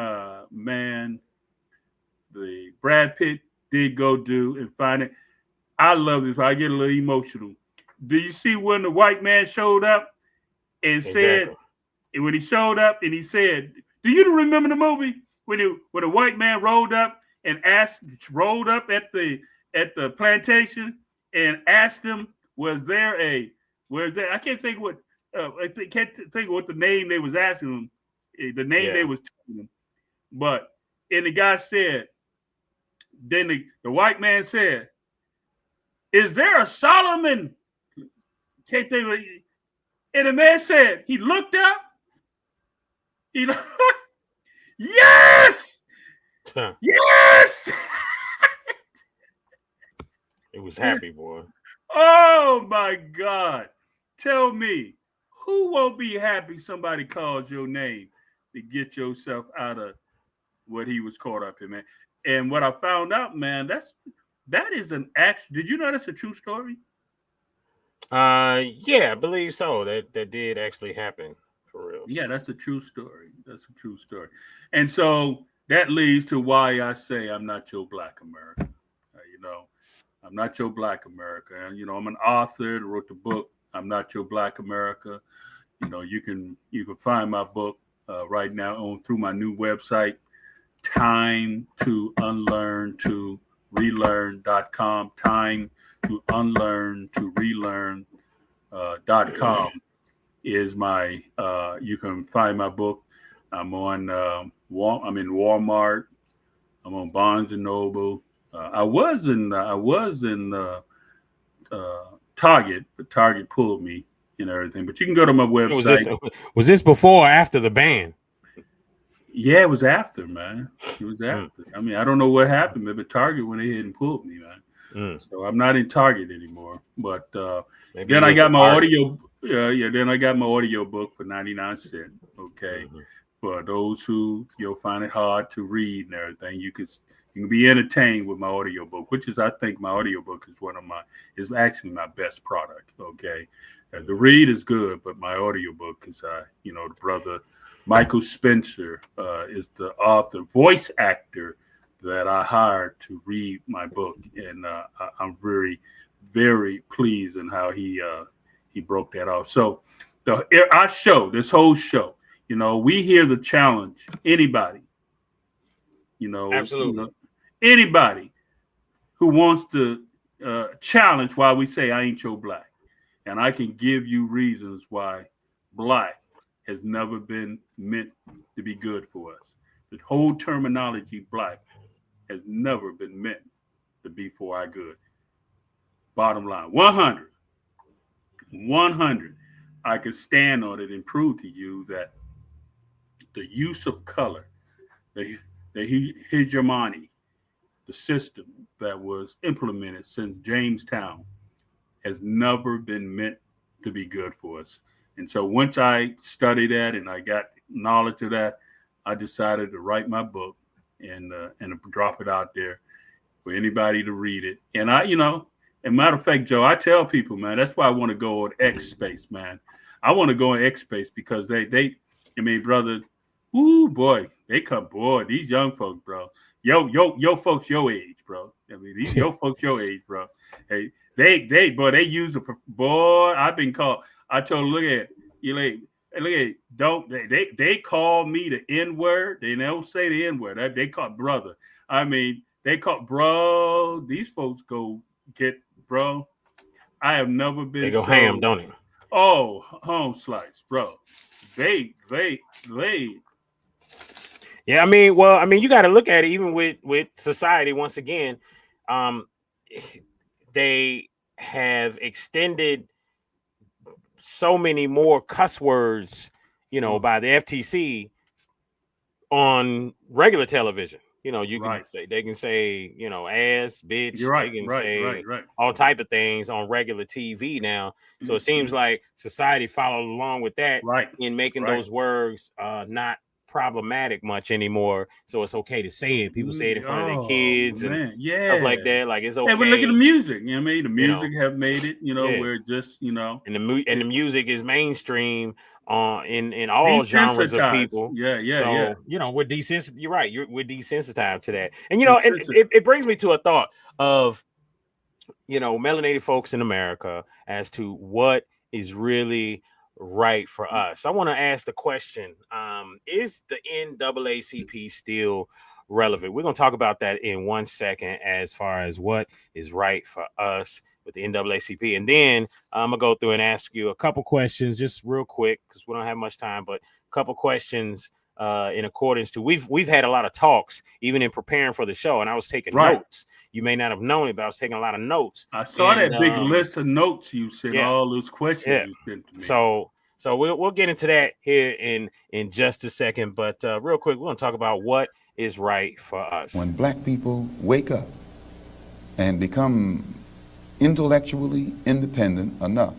man, the Brad Pitt did go do and find it. I love this. I get a little emotional. Do you see when the white man showed up and said, and when he showed up and he said, do you remember the movie when the white man rolled up and rolled up at the plantation and asked him, I can't think what the name they was asking him, the name they was telling him, but and the guy said, then the white man said, "Is there a Solomon?" Can't think of it. And the man said, he looked up. Yes! Yes! It was happy, boy. Oh, my God. Tell me, who won't be happy somebody calls your name to get yourself out of what he was caught up in, man? And what I found out, man, that is an action. Did you know that's a true story? Yeah, I believe so. That did actually happen for real. Yeah, that's a true story. That's a true story. And so that leads to why I say I'm not your Black America. I'm not your Black America. And, I'm an author that wrote the book, I'm Not Your Black America. You can find my book right now through my new website, Time to Unlearn to Relearn.com. Time to Unlearn to Relearn.com is my. You can find my book. I'm on. I'm in Walmart. I'm on Barnes and Noble. I was in Target, but Target pulled me and everything. But you can go to my website. Was this before or after the ban? Yeah, it was after, man. It was after. I mean, I don't know what happened, but Target went ahead and pulled me, man. So I'm not in Target anymore. But then I got my audio. Then I got my audio book for 99 cents. Okay. For those who find it hard to read and everything, you can be entertained with my audio book, which is, I think, my audio book is actually my best product. Okay. The read is good, but my audio book is, the brother Michael Spencer is the author, voice actor that I hired to read my book, and I'm very, very pleased in how he broke that off. So this whole show, we hear the challenge. Anybody, absolutely, anybody who wants to challenge why we say I ain't your Black, and I can give you reasons why Black has never been meant to be good for us. The whole terminology Black has never been meant to be for our good. Bottom line, 100. I can stand on it and prove to you that the use of color, the hegemony, the system that was implemented since Jamestown has never been meant to be good for us. And so once I studied that and I got knowledge of that, I decided to write my book and drop it out there for anybody to read it. And and matter of fact, Joe, I tell people, man, that's why I want to go on X Space, man. I want to go on X Space because brother, ooh, boy, these young folks, bro. Yo folks your age, bro. These yo folks your age, bro. Hey, they use I've been called. I told them, look at they call me the N-word. They don't say the N-word. They call brother. They call bro. These folks go get bro. I have never been. They go ham, don't they? Oh, home slice, bro. They. Yeah, I mean, well, I mean, you got to look at it even with society. Once again, they have extended so many more cuss words, by the FTC on regular television. You can say they can say, ass, bitch. You're right, They can right, say right, right. all type of things on regular TV now. So it seems like society followed along with that in making those words not problematic much anymore. So it's okay to say it. People say it in front of their kids and stuff like that. Like it's okay. Hey, but look at the music. You know what I mean? The music have made it. Where just and the music is mainstream in all genres of people. Yeah. We're desensitized. You're right. We're desensitized to that. And it brings me to a thought of melanated folks in America as to what is really right for us. I want to ask the question: is the NAACP still relevant? We're going to talk about that in 1 second, as far as what is right for us with the NAACP, and then I'm gonna go through and ask you a couple questions, just real quick, because we don't have much time. But a couple questions in accordance to we've had a lot of talks even in preparing for the show, and I was taking notes. You may not have known it, but I was taking a lot of notes. I saw that big list of notes you sent, all those questions you sent to me. So we'll get into that here in just a second. But real quick, we're gonna talk about what is right for us. When black people wake up and become intellectually independent enough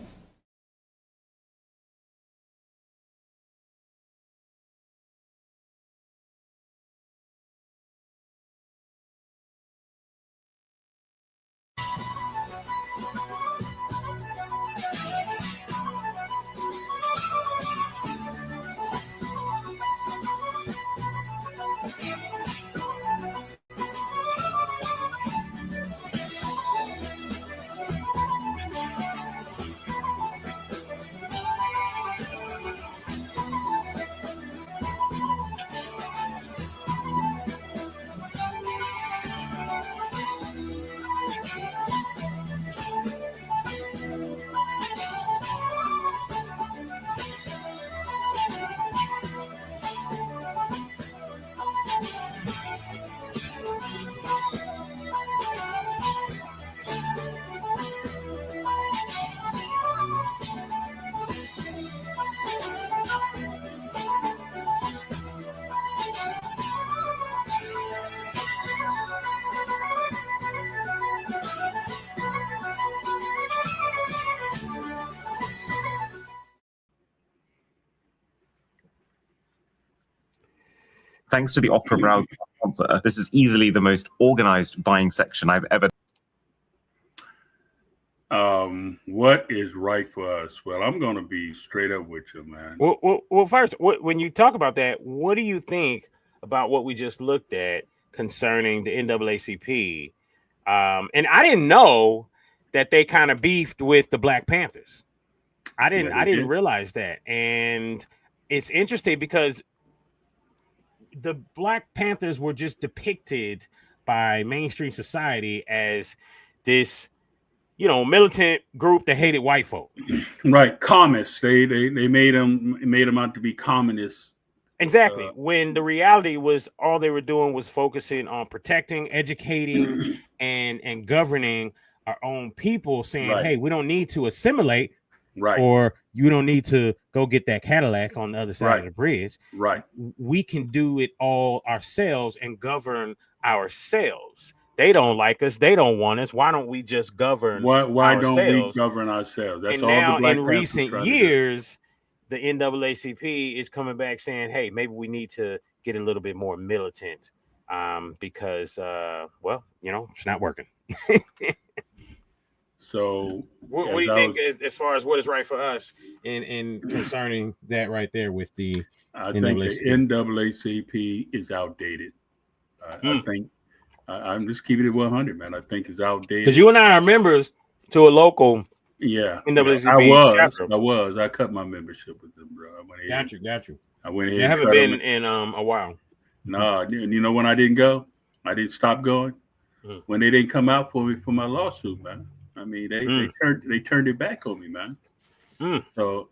Thanks to the Opera Browser sponsor, this is easily the most organized buying section I've ever. What is right for us? Well, I'm going to be straight up with you, man. Well, first, when you talk about that, what do you think about what we just looked at concerning the NAACP? And I didn't know that they kind of beefed with the Black Panthers. I didn't realize that, and it's interesting because the Black Panthers were just depicted by mainstream society as this, militant group that hated white folk. Right, communists. They made them out to be communists. Exactly. When the reality was all they were doing was focusing on protecting, educating, and governing our own people, saying, hey, we don't need to assimilate. Right. Or you don't need to go get that Cadillac on the other side of the bridge. Right. We can do it all ourselves and govern ourselves. They don't like us. They don't want us. Why don't we just govern Why ourselves? don't we govern ourselves? That's and all now the Black in Panthers recent years, the NAACP is coming back saying, hey, maybe we need to get a little bit more militant because, it's not working. So what do you think as far as what is right for us in concerning that right there with the I think the NAACP is outdated. I think I'm just keeping it 100, man. I think it's outdated. Because you and I are members to a local NAACP. I was. I cut my membership with them, bro. Got you. I went ahead. I haven't been in a while. No, you know when I didn't go? I didn't stop going when they didn't come out for me for my lawsuit, man. I mean, they turned it back on me, man. So,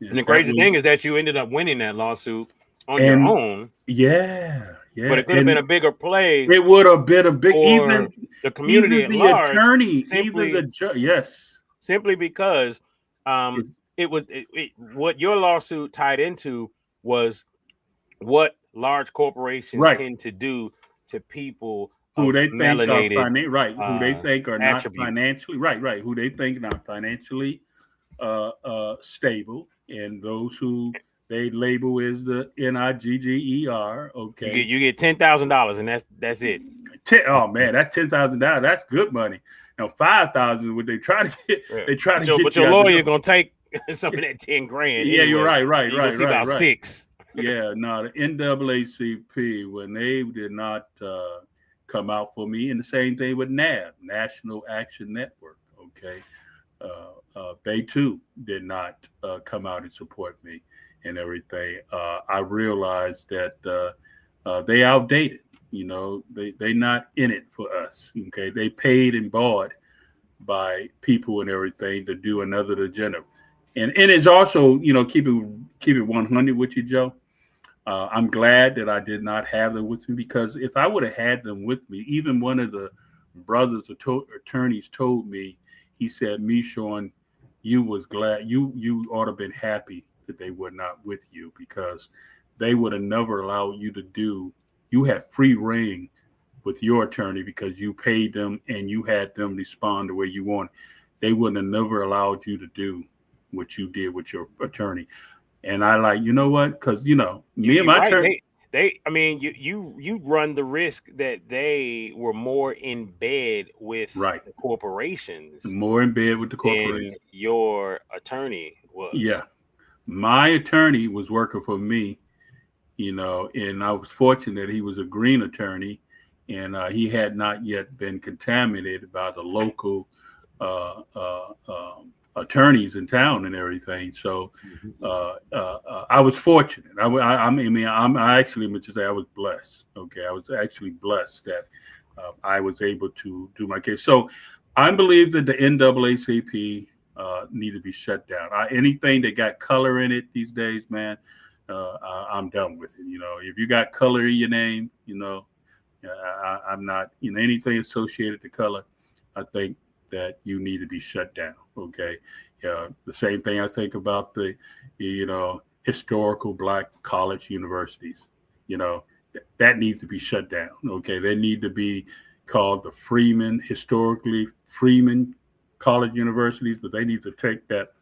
and the crazy thing is that you ended up winning that lawsuit on your own. Yeah. But it could have been a bigger play. It would have been a big, even the community even at the large, attorney, simply, even the judge. Yes. Simply because what your lawsuit tied into was what large corporations tend to do to people who they think are who they think are not attribute. financially who they think not financially stable, and those who they label as the NIGGER. Okay, you get $10,000, and that's it. Oh man, that's $10,000. That's good money. Now 5,000, what they try to get, they try to get. But your lawyer gonna take some of that 10 grand. Yeah, anyway. you're right. You're gonna see about 6. Yeah, no, the NAACP, when they did not come out for me, and the same thing with NAB, National Action Network. Okay, they too did not come out and support me and everything. I realized that they outdated. You know, they not in it for us. Okay, they paid and bought by people and everything to do another agenda, and it's also, you know, keep it 100 with you, Joe. I'm glad that I did not have them with me, because if I would have had them with me, even one of the brothers attorneys told me, he said, "Me, Sean, you was glad, you ought to have been happy that they were not with you, because they would have never allowed you to do. You had free reign with your attorney because you paid them and you had them respond the way you want. They wouldn't have never allowed you to do what you did with your attorney." And I like, you know what? Because, you know, me and my attorney. I mean, you run the risk that they were more in bed with the corporations. More in bed with the corporations. Your attorney was. Yeah. My attorney was working for me, you know, and I was fortunate he was a green attorney, and he had not yet been contaminated by the local attorneys in town and everything. So I was fortunate. I actually would say I was blessed. Okay, I was actually blessed that I was able to do my case. So I believe that the NAACP need to be shut down. Anything that got color in it these days, man, I'm done with it. You know, if you got color in your name, you know, I'm not, you know, anything associated to color, I think that you need to be shut down. Okay. The same thing I think about the, you know, historical Black college universities. You know, that needs to be shut down. Okay. They need to be called the historically Freeman college universities, but they need to take that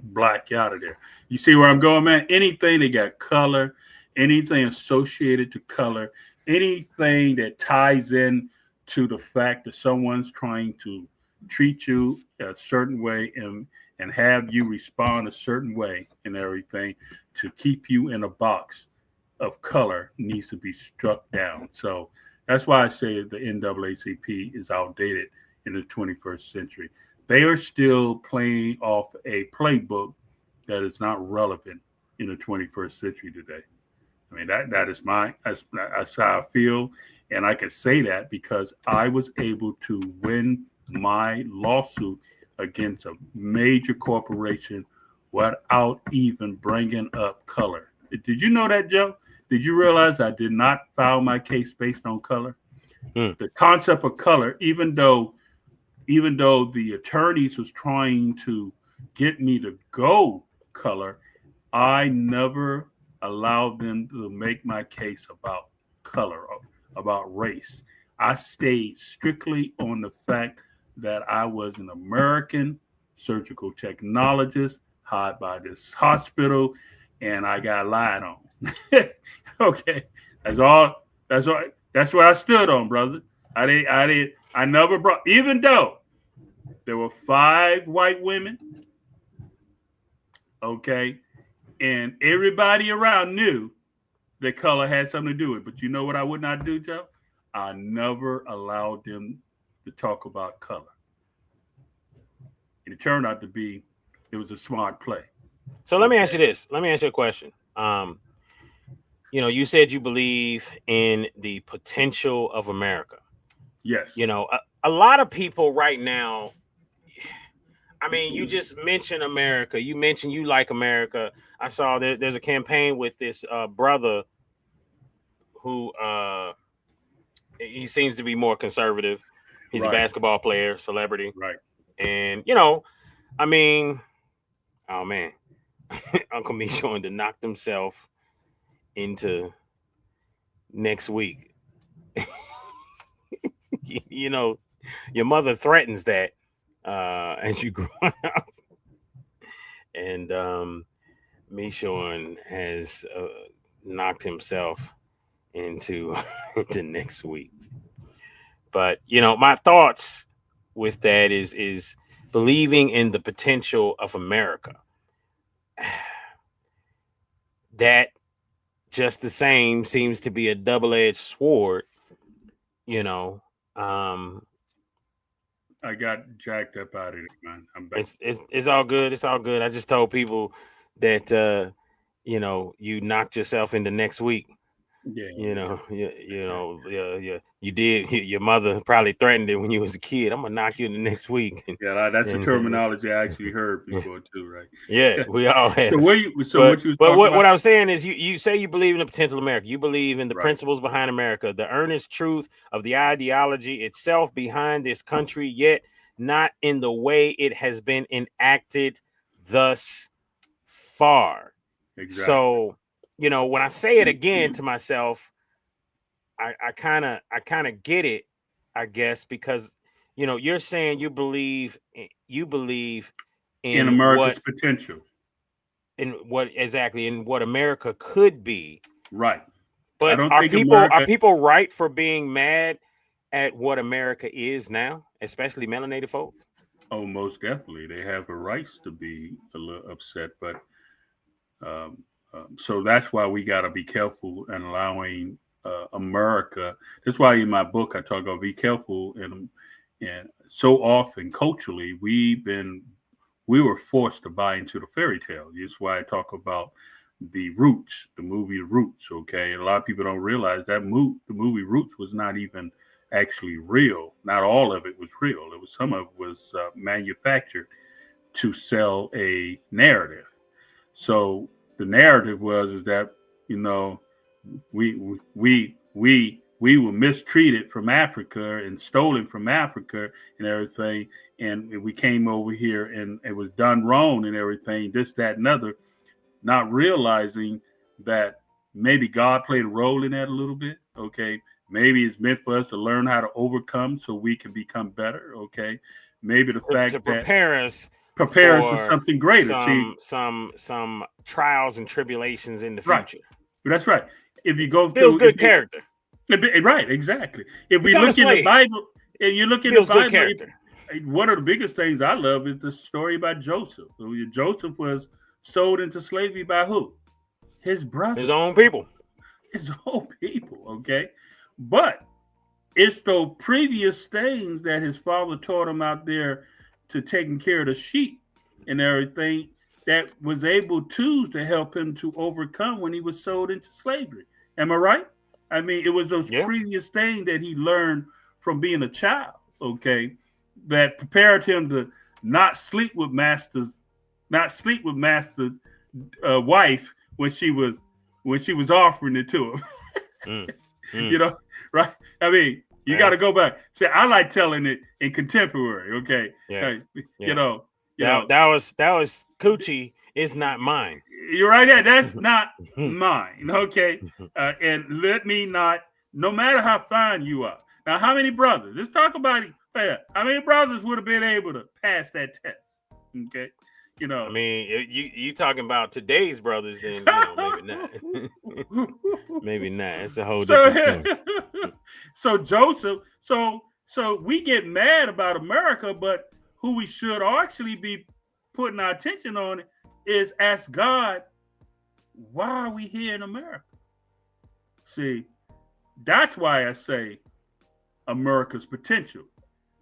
Black out of there. You see where I'm going, man? Anything that got color, anything associated to color, anything that ties in to the fact that someone's trying to treat you a certain way and have you respond a certain way and everything to keep you in a box of color needs to be struck down. So that's why I say the NAACP is outdated in the 21st century. They are still playing off a playbook that is not relevant in the 21st century today. I mean, that's how I feel. And I can say that because I was able to win my lawsuit against a major corporation without even bringing up color. Did you know that, Joe? Did you realize I did not file my case based on color? The concept of color, even though the attorneys was trying to get me to go color, I never allowed them to make my case about color, about race. I stayed strictly on the fact that I was an American surgical technologist hired by this hospital, and I got lied on. Okay, that's all. That's what I stood on, brother. I never brought, even though there were 5 white women. Okay, and everybody around knew that color had something to do with it. But you know what I would not do, Joe? I never allowed them to talk about color. And it turned out to be, it was a smart play. So let me ask you this. Let me ask you a question. You know, you said you believe in the potential of America. Yes. You know, a lot of people right now, I mean, you just mentioned America. You mentioned you like America. I saw there's a campaign with this brother who he seems to be more conservative. He's a basketball player, celebrity. Right. And, I mean, oh, man. Uncle Me showing to knock himself into next week. Your mother threatens that as you grow up. And Michon has knocked himself into next week. But my thoughts with that is believing in the potential of America. That just the same seems to be a double-edged sword. I got jacked up out of it, man. I'm back. It's all good. It's all good. I just told people that you knocked yourself into next week. Yeah. You did. Your mother probably threatened it when you was a kid. I'm gonna knock you in the next week. Yeah, that's the terminology I actually heard before too, right? Yeah, we all have. What I was saying is, you say you believe in the potential of America. You believe in the principles behind America, the earnest truth of the ideology itself behind this country, yet not in the way it has been enacted thus far. Exactly. So, when I say it again to myself, I kind of get it, I guess, because you're saying you believe in America's potential, in what America could be, right? But are people right for being mad at what America is now, especially melanated folks? Oh, most definitely, they have a right to be a little upset, but so that's why we got to be careful in allowing America. That's why in my book I talk about be careful, and so often culturally we were forced to buy into the fairy tale. That's why I talk about the Roots, the movie Roots. Okay, and a lot of people don't realize that the movie Roots was not even actually real. Not all of it was real. Some of it was manufactured to sell a narrative. So the narrative was that we were mistreated from Africa and stolen from Africa and everything, and we came over here and it was done wrong and everything, this, that, and other, not realizing that maybe God played a role in that a little bit. Okay, maybe it's meant for us to learn how to overcome so we can become better. Okay, maybe the fact to prepare us for something greater. Some trials and tribulations in the future. That's right. If you go through good character. Right, exactly. If we look in the Bible, and you look in the Bible, one of the biggest things I love is the story about Joseph. So Joseph was sold into slavery by who? His brothers. His own people. His own people, okay? But it's those previous things that his father taught him out there to taking care of the sheep and everything that was able to help him to overcome when he was sold into slavery. Am I right? I mean, it was those previous things that he learned from being a child, okay, that prepared him to not sleep with master's wife when she was offering it to him. Right? I mean, you got to go back. See, I like telling it in contemporary. Okay, that was Coochie is not mine. You're right there. That's not mine. Okay, and let me not. No matter how fine you are. Now, how many brothers? Let's talk about it. How many brothers would have been able to pass that test? Okay. I mean, you talking about today's brothers, then maybe not. Maybe not. It's a whole different story. So Joseph, so we get mad about America, but who we should actually be putting our attention on is ask God, why are we here in America? See, that's why I say America's potential.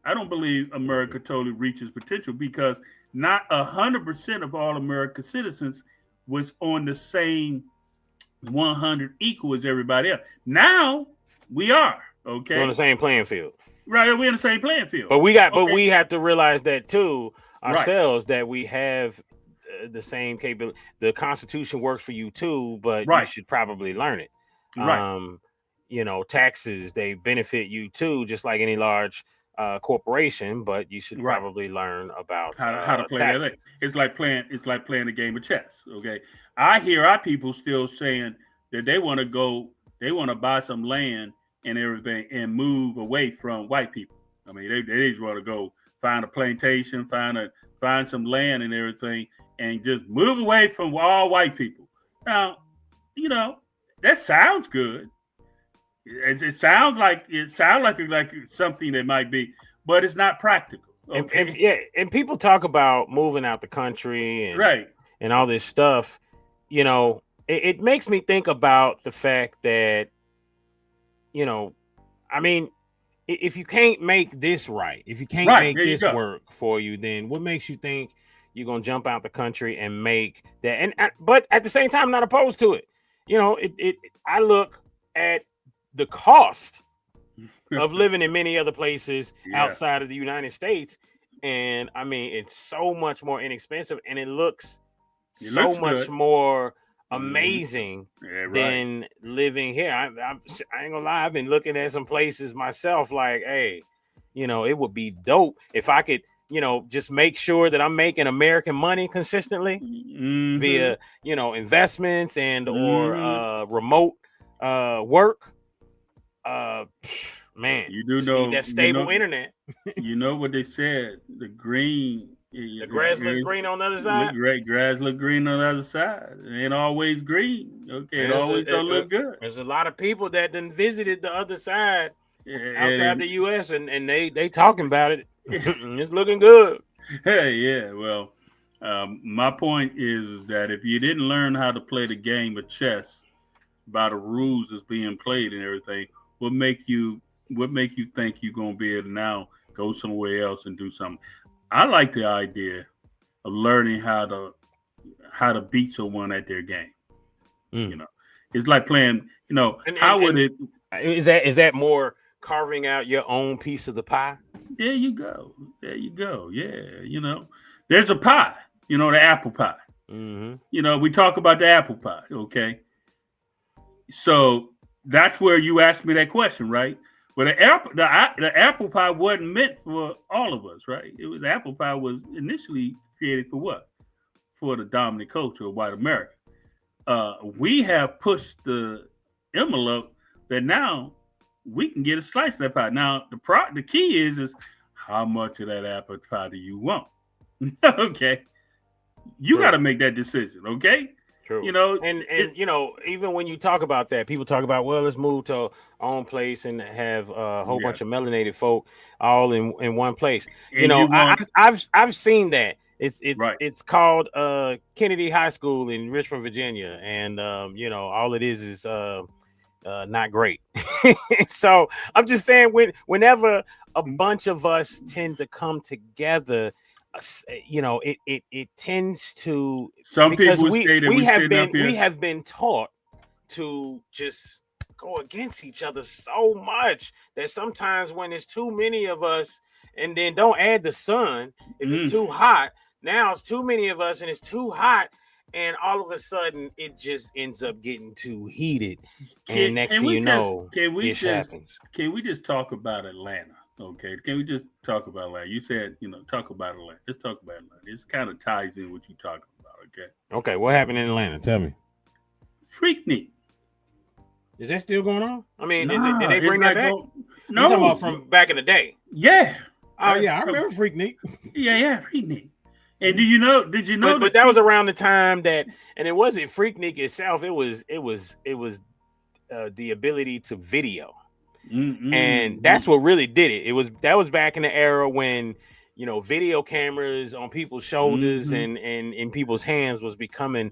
I don't believe America totally reaches potential because not 100% of all American citizens was on the same 100 equal as everybody else. Now we are, okay? We're on the same playing field. Right, we're in the same playing field. But we have to realize that too. ourselves that we have the same capability. The Constitution works for you too, but you should probably learn it. You know, taxes, they benefit you too, just like any large corporation, but you should probably learn about how to play taxes. that. It's like playing a game of chess. Okay, I hear our people still saying that they want to buy some land and everything and move away from white people. I mean, they just want to go find a plantation, find some land and everything, and just move away from all white people. Now, you know, that sounds good. It sounds like something that might be, but it's not practical. Okay. And people talk about moving out the country and all this stuff. You know, it makes me think about the fact that, you know, I mean, if you can't make this right, if you can't make this work for you, then what makes you think you're gonna jump out the country and make that? And but at the same time, I'm not opposed to it. You know, I look at the cost of living in many other places outside of the United States, and I mean, it's so much more inexpensive, and it looks so much more amazing than living here. I ain't gonna lie, I've been looking at some places myself like, hey, you know, it would be dope if I could, you know, just make sure that I'm making American money consistently via, you know, investments and or remote work. Man, you do know that stable internet. You know what they said, the grass looks green on the other side. Grass look green on the other side. It ain't always green. Okay, it always don't look good. There's a lot of people that done visited the other side outside the U.S. and they talking about it. It's looking good. Hey, yeah. Well, my point is that if you didn't learn how to play the game of chess by the rules that's being played and everything, what make you think you're gonna be able to now go somewhere else and do something? I like the idea of learning how to beat someone at their game. You know, it's like playing. You know, is that more carving out your own piece of the pie? There you go. Yeah, you know, there's a pie. You know, the apple pie. You know, we talk about the apple pie. Okay, so that's where you asked me that question, right? But the apple pie wasn't meant for all of us, right? The apple pie was initially created for what? For the dominant culture of white America. We have pushed the envelope that now we can get a slice of that pie. Now the key is how much of that apple pie do you want? Okay, you got to make that decision. Okay. True. You know, and you know, even when you talk about that, people talk about, well, let's move to our own place and have a whole bunch of melanated folk all in one place. And you know, I've seen that. It's called Kennedy High School in Richmond, Virginia, and you know, all it is not great. So I'm just saying, whenever a bunch of us tend to come together, you know, it tends to, some people say that we have been taught to just go against each other so much that sometimes when it's too many of us, and then don't add the sun, if it's too hot, now it's too many of us and it's too hot, and all of a sudden it just ends up getting too heated, and next thing you know, it happens. Can we just talk about Atlanta? Okay, can we just talk about Atlanta? You said, you know, talk about Atlanta. Let's talk about Atlanta. This kind of ties in what you're talking about, okay? Okay, what happened in Atlanta? Tell me. Freaknik. Is that still going on? I mean, did they bring that back? No. You're talking about from back in the day. Yeah. Oh, yeah, I remember Freaknik. Yeah, Freaknik. And did you know? But that was around the time that, and it wasn't Freaknik itself. It was the ability to video. And that's what really did it. That was back in the era when, you know, video cameras on people's shoulders and in people's hands was becoming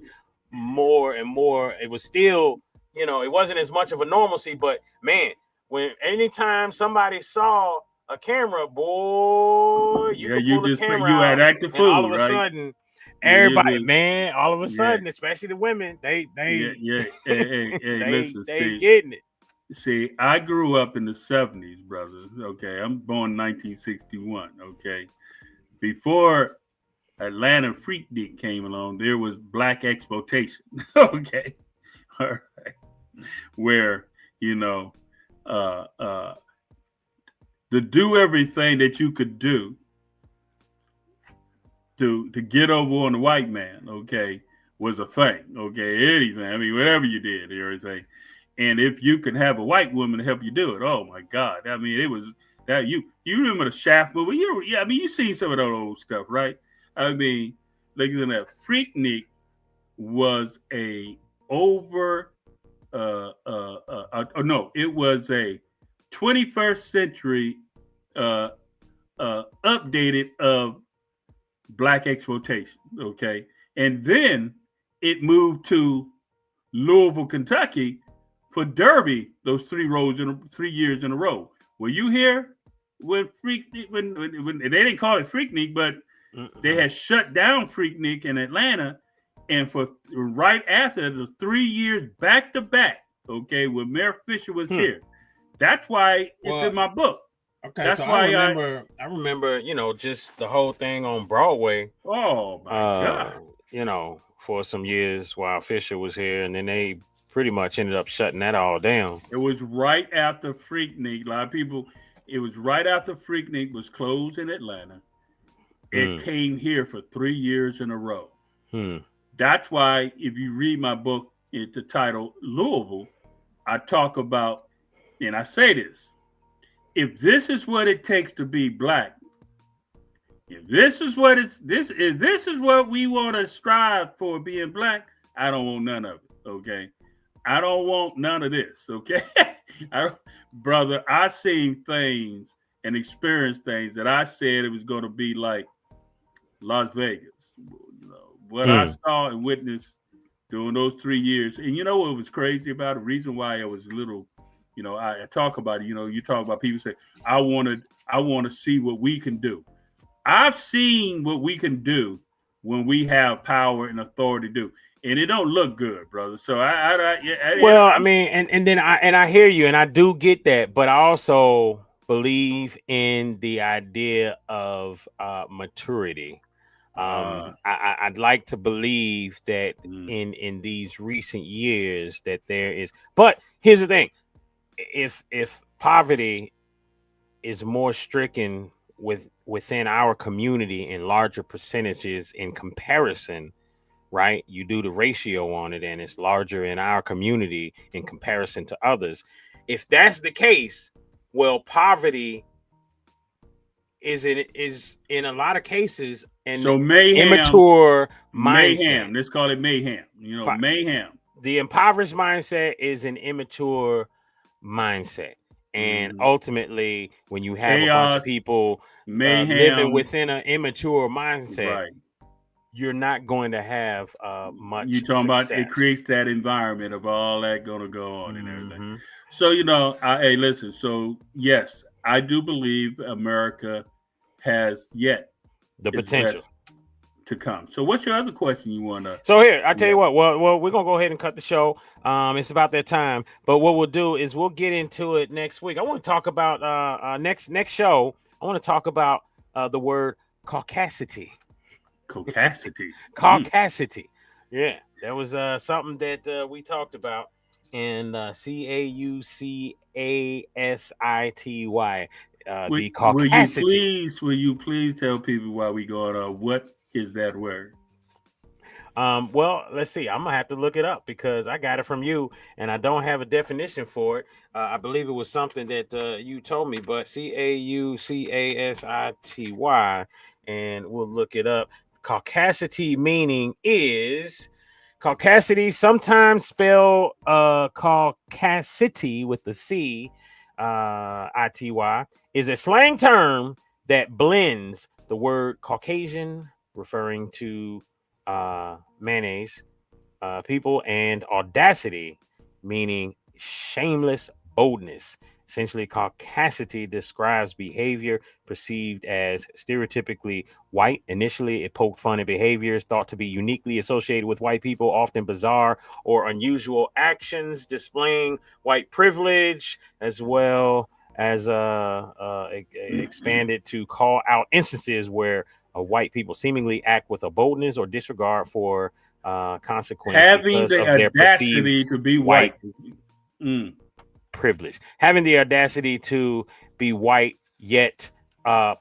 more and more. It was still, you know, it wasn't as much of a normalcy, but man, anytime somebody saw a camera, boy, you had active food, all of a sudden, everybody, man, all of a sudden, especially the women, they listen, Steve, getting it. See, I grew up in the 70s, brother. Okay, I'm born 1961. Okay, before Atlanta Freaknik came along, there was black exploitation. Okay. All right. Where, you know, to do everything that you could do to get over on the white man, okay, was a thing. Okay, anything. I mean, whatever you did, everything. And if you could have a white woman to help you do it, oh my God. I mean, it was that you remember the Shaft movie? I mean, you seen some of that old stuff, right? I mean, like that Freaknik was a over no, it was a 21st century updated of black exploitation. Okay. And then it moved to Louisville, Kentucky for Derby, those 3 years in a row. Were you here when when they didn't call it Freaknik, but they had shut down Freaknik in Atlanta, and for right after the 3 years back to back, okay, when Mayor Fisher was here. That's why it's in my book. Okay, that's so why I remember, you know, just the whole thing on Broadway. Oh my God! You know, for some years while Fisher was here, and then they pretty much ended up shutting that all down. It was right after Freaknik. A lot of people. It was right after Freaknik was closed in Atlanta. It came here for 3 years in a row. That's why, if you read my book, it's the title Louisville. I talk about, and I say this. If this is what it takes to be black, if this is what we want to strive for being black, I don't want none of it. Okay, I don't want none of this. Okay, brother, I seen things and experienced things that I said it was going to be like Las Vegas. You know, what I saw and witnessed during those 3 years, and you know what was crazy about it? The reason why I was a little. You know, I talk about it. You know, you talk about people say, I want to see what we can do. I've seen what we can do when we have power and authority to do, and it don't look good, brother. So I mean, and then I hear you, and I do get that, but I also believe in the idea of maturity. I'd like to believe that in these recent years that there is, but here's the thing. If poverty is more stricken within our community in larger percentages in comparison, right? You do the ratio on it, and it's larger in our community in comparison to others. If that's the case, well, poverty is in a lot of cases an immature mindset. Let's call it mayhem. You know, mayhem. The impoverished mindset is an immature mindset, and ultimately when you have chaos, a bunch of people living within an immature mindset, you're not going to have much you're talking success. About it creates that environment of all that going to go on and everything. So, you know, hey, listen, so yes, I do believe America has yet the potential to come. So what's your other question you want to? So here, I tell you what. Well, we're gonna go ahead and cut the show. It's about that time. But what we'll do is we'll get into it next week. I want to talk about next show. I want to talk about the word caucasity. Caucasity. Caucasity. Yeah, that was something that we talked about. And CAUCASITY. The caucasity. Will you please tell people why we going on? What is that word? Well, let's see. I'm gonna have to look it up because I got it from you, and I don't have a definition for it. I believe it was something that you told me, but CAUCASITY, and we'll look it up. Caucasity meaning is caucasity, sometimes spelled caucasity with the C, ITY, is a slang term that blends the word Caucasian, referring to mayonnaise people, and audacity, meaning shameless boldness. Essentially, caucasity describes behavior perceived as stereotypically white. Initially, it poked fun at behaviors thought to be uniquely associated with white people, often bizarre or unusual actions displaying white privilege, as well as expanded to call out instances where white people seemingly act with a boldness or disregard for consequence having because the of their audacity perceived to be white. privilege, having the audacity to be white, yet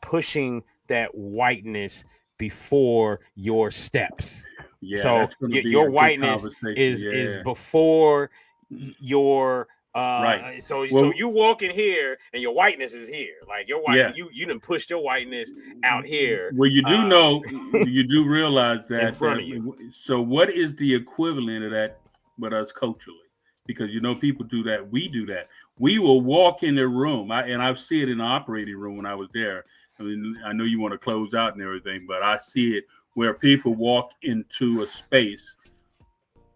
pushing that whiteness before your steps. Yeah, So that's gonna be a your good whiteness conversation, is yeah. before your Right. so Well- you walk in here and your whiteness is here. Like your white, Yeah. you done pushed your whiteness out here. Well, you do know, you do realize that in front of you. So, what is the equivalent of that with us culturally? Because people do that. We do that. We will walk in the room, and I see it in the operating room when I was there. I mean, I know you want to close out and everything, but I see it where people walk into a space.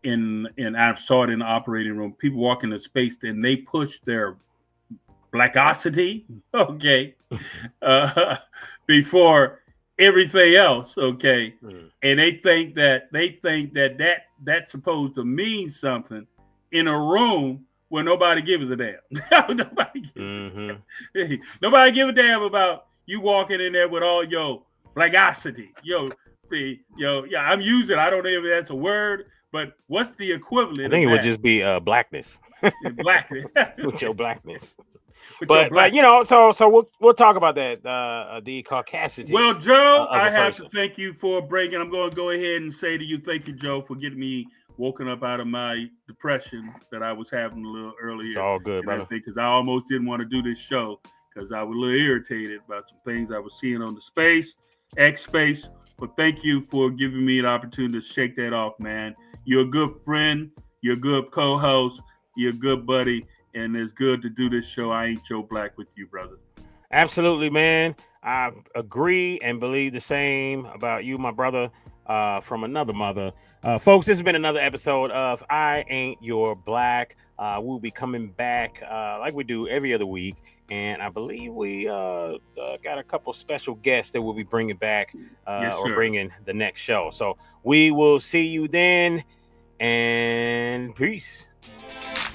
And I saw it in the operating room. People walk into space and they push their blackosity, okay, before everything else, okay, and they think that that's supposed to mean something in a room where nobody gives a damn. Nobody give a damn about you walking in there with all your blackosity, I'm using. I don't know if that's a word, but what's the equivalent? I think of it would that? just be blackness. Blackness. With your blackness. With But your blackness. so we'll talk about that. The caucasity. Well, Joe, of a I have person. to thank you for bringing. I'm going to go ahead and say to you, thank you, Joe, for getting me woken up out of my depression that I was having a little earlier. It's all good, brother. Because I almost didn't want to do this show because I was a little irritated about some things I was seeing on the X space. But thank you for giving me an opportunity to shake that off, man. You're a good friend. You're a good co-host. You're a good buddy. And it's good to do this show. I Ain't Joe Black with you, brother. Absolutely, man. I agree and believe the same about you, my brother, from another mother. Folks, this has been another episode of I Ain't Your Black. We'll be coming back like we do every other week. And I believe we got a couple special guests that we'll be bringing back or bringing the next show. So we will see you then. And peace.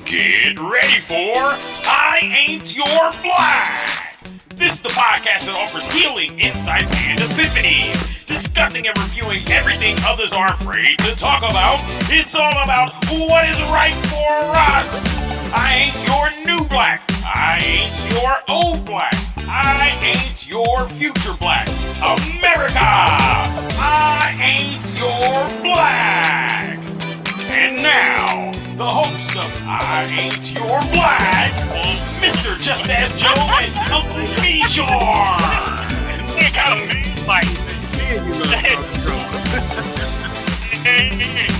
Get ready for I Ain't Your Black. This is the podcast that offers healing, insights, and epiphanies. Discussing and reviewing everything others are afraid to talk about. It's all about what is right for us. I ain't your new black. I ain't your old black. I ain't your future black. America, I ain't your black. And now, the hosts of I Ain't Your Black, Mr. Just As Joe and Uncle Mishore. You got a mean like. Yeah, you know.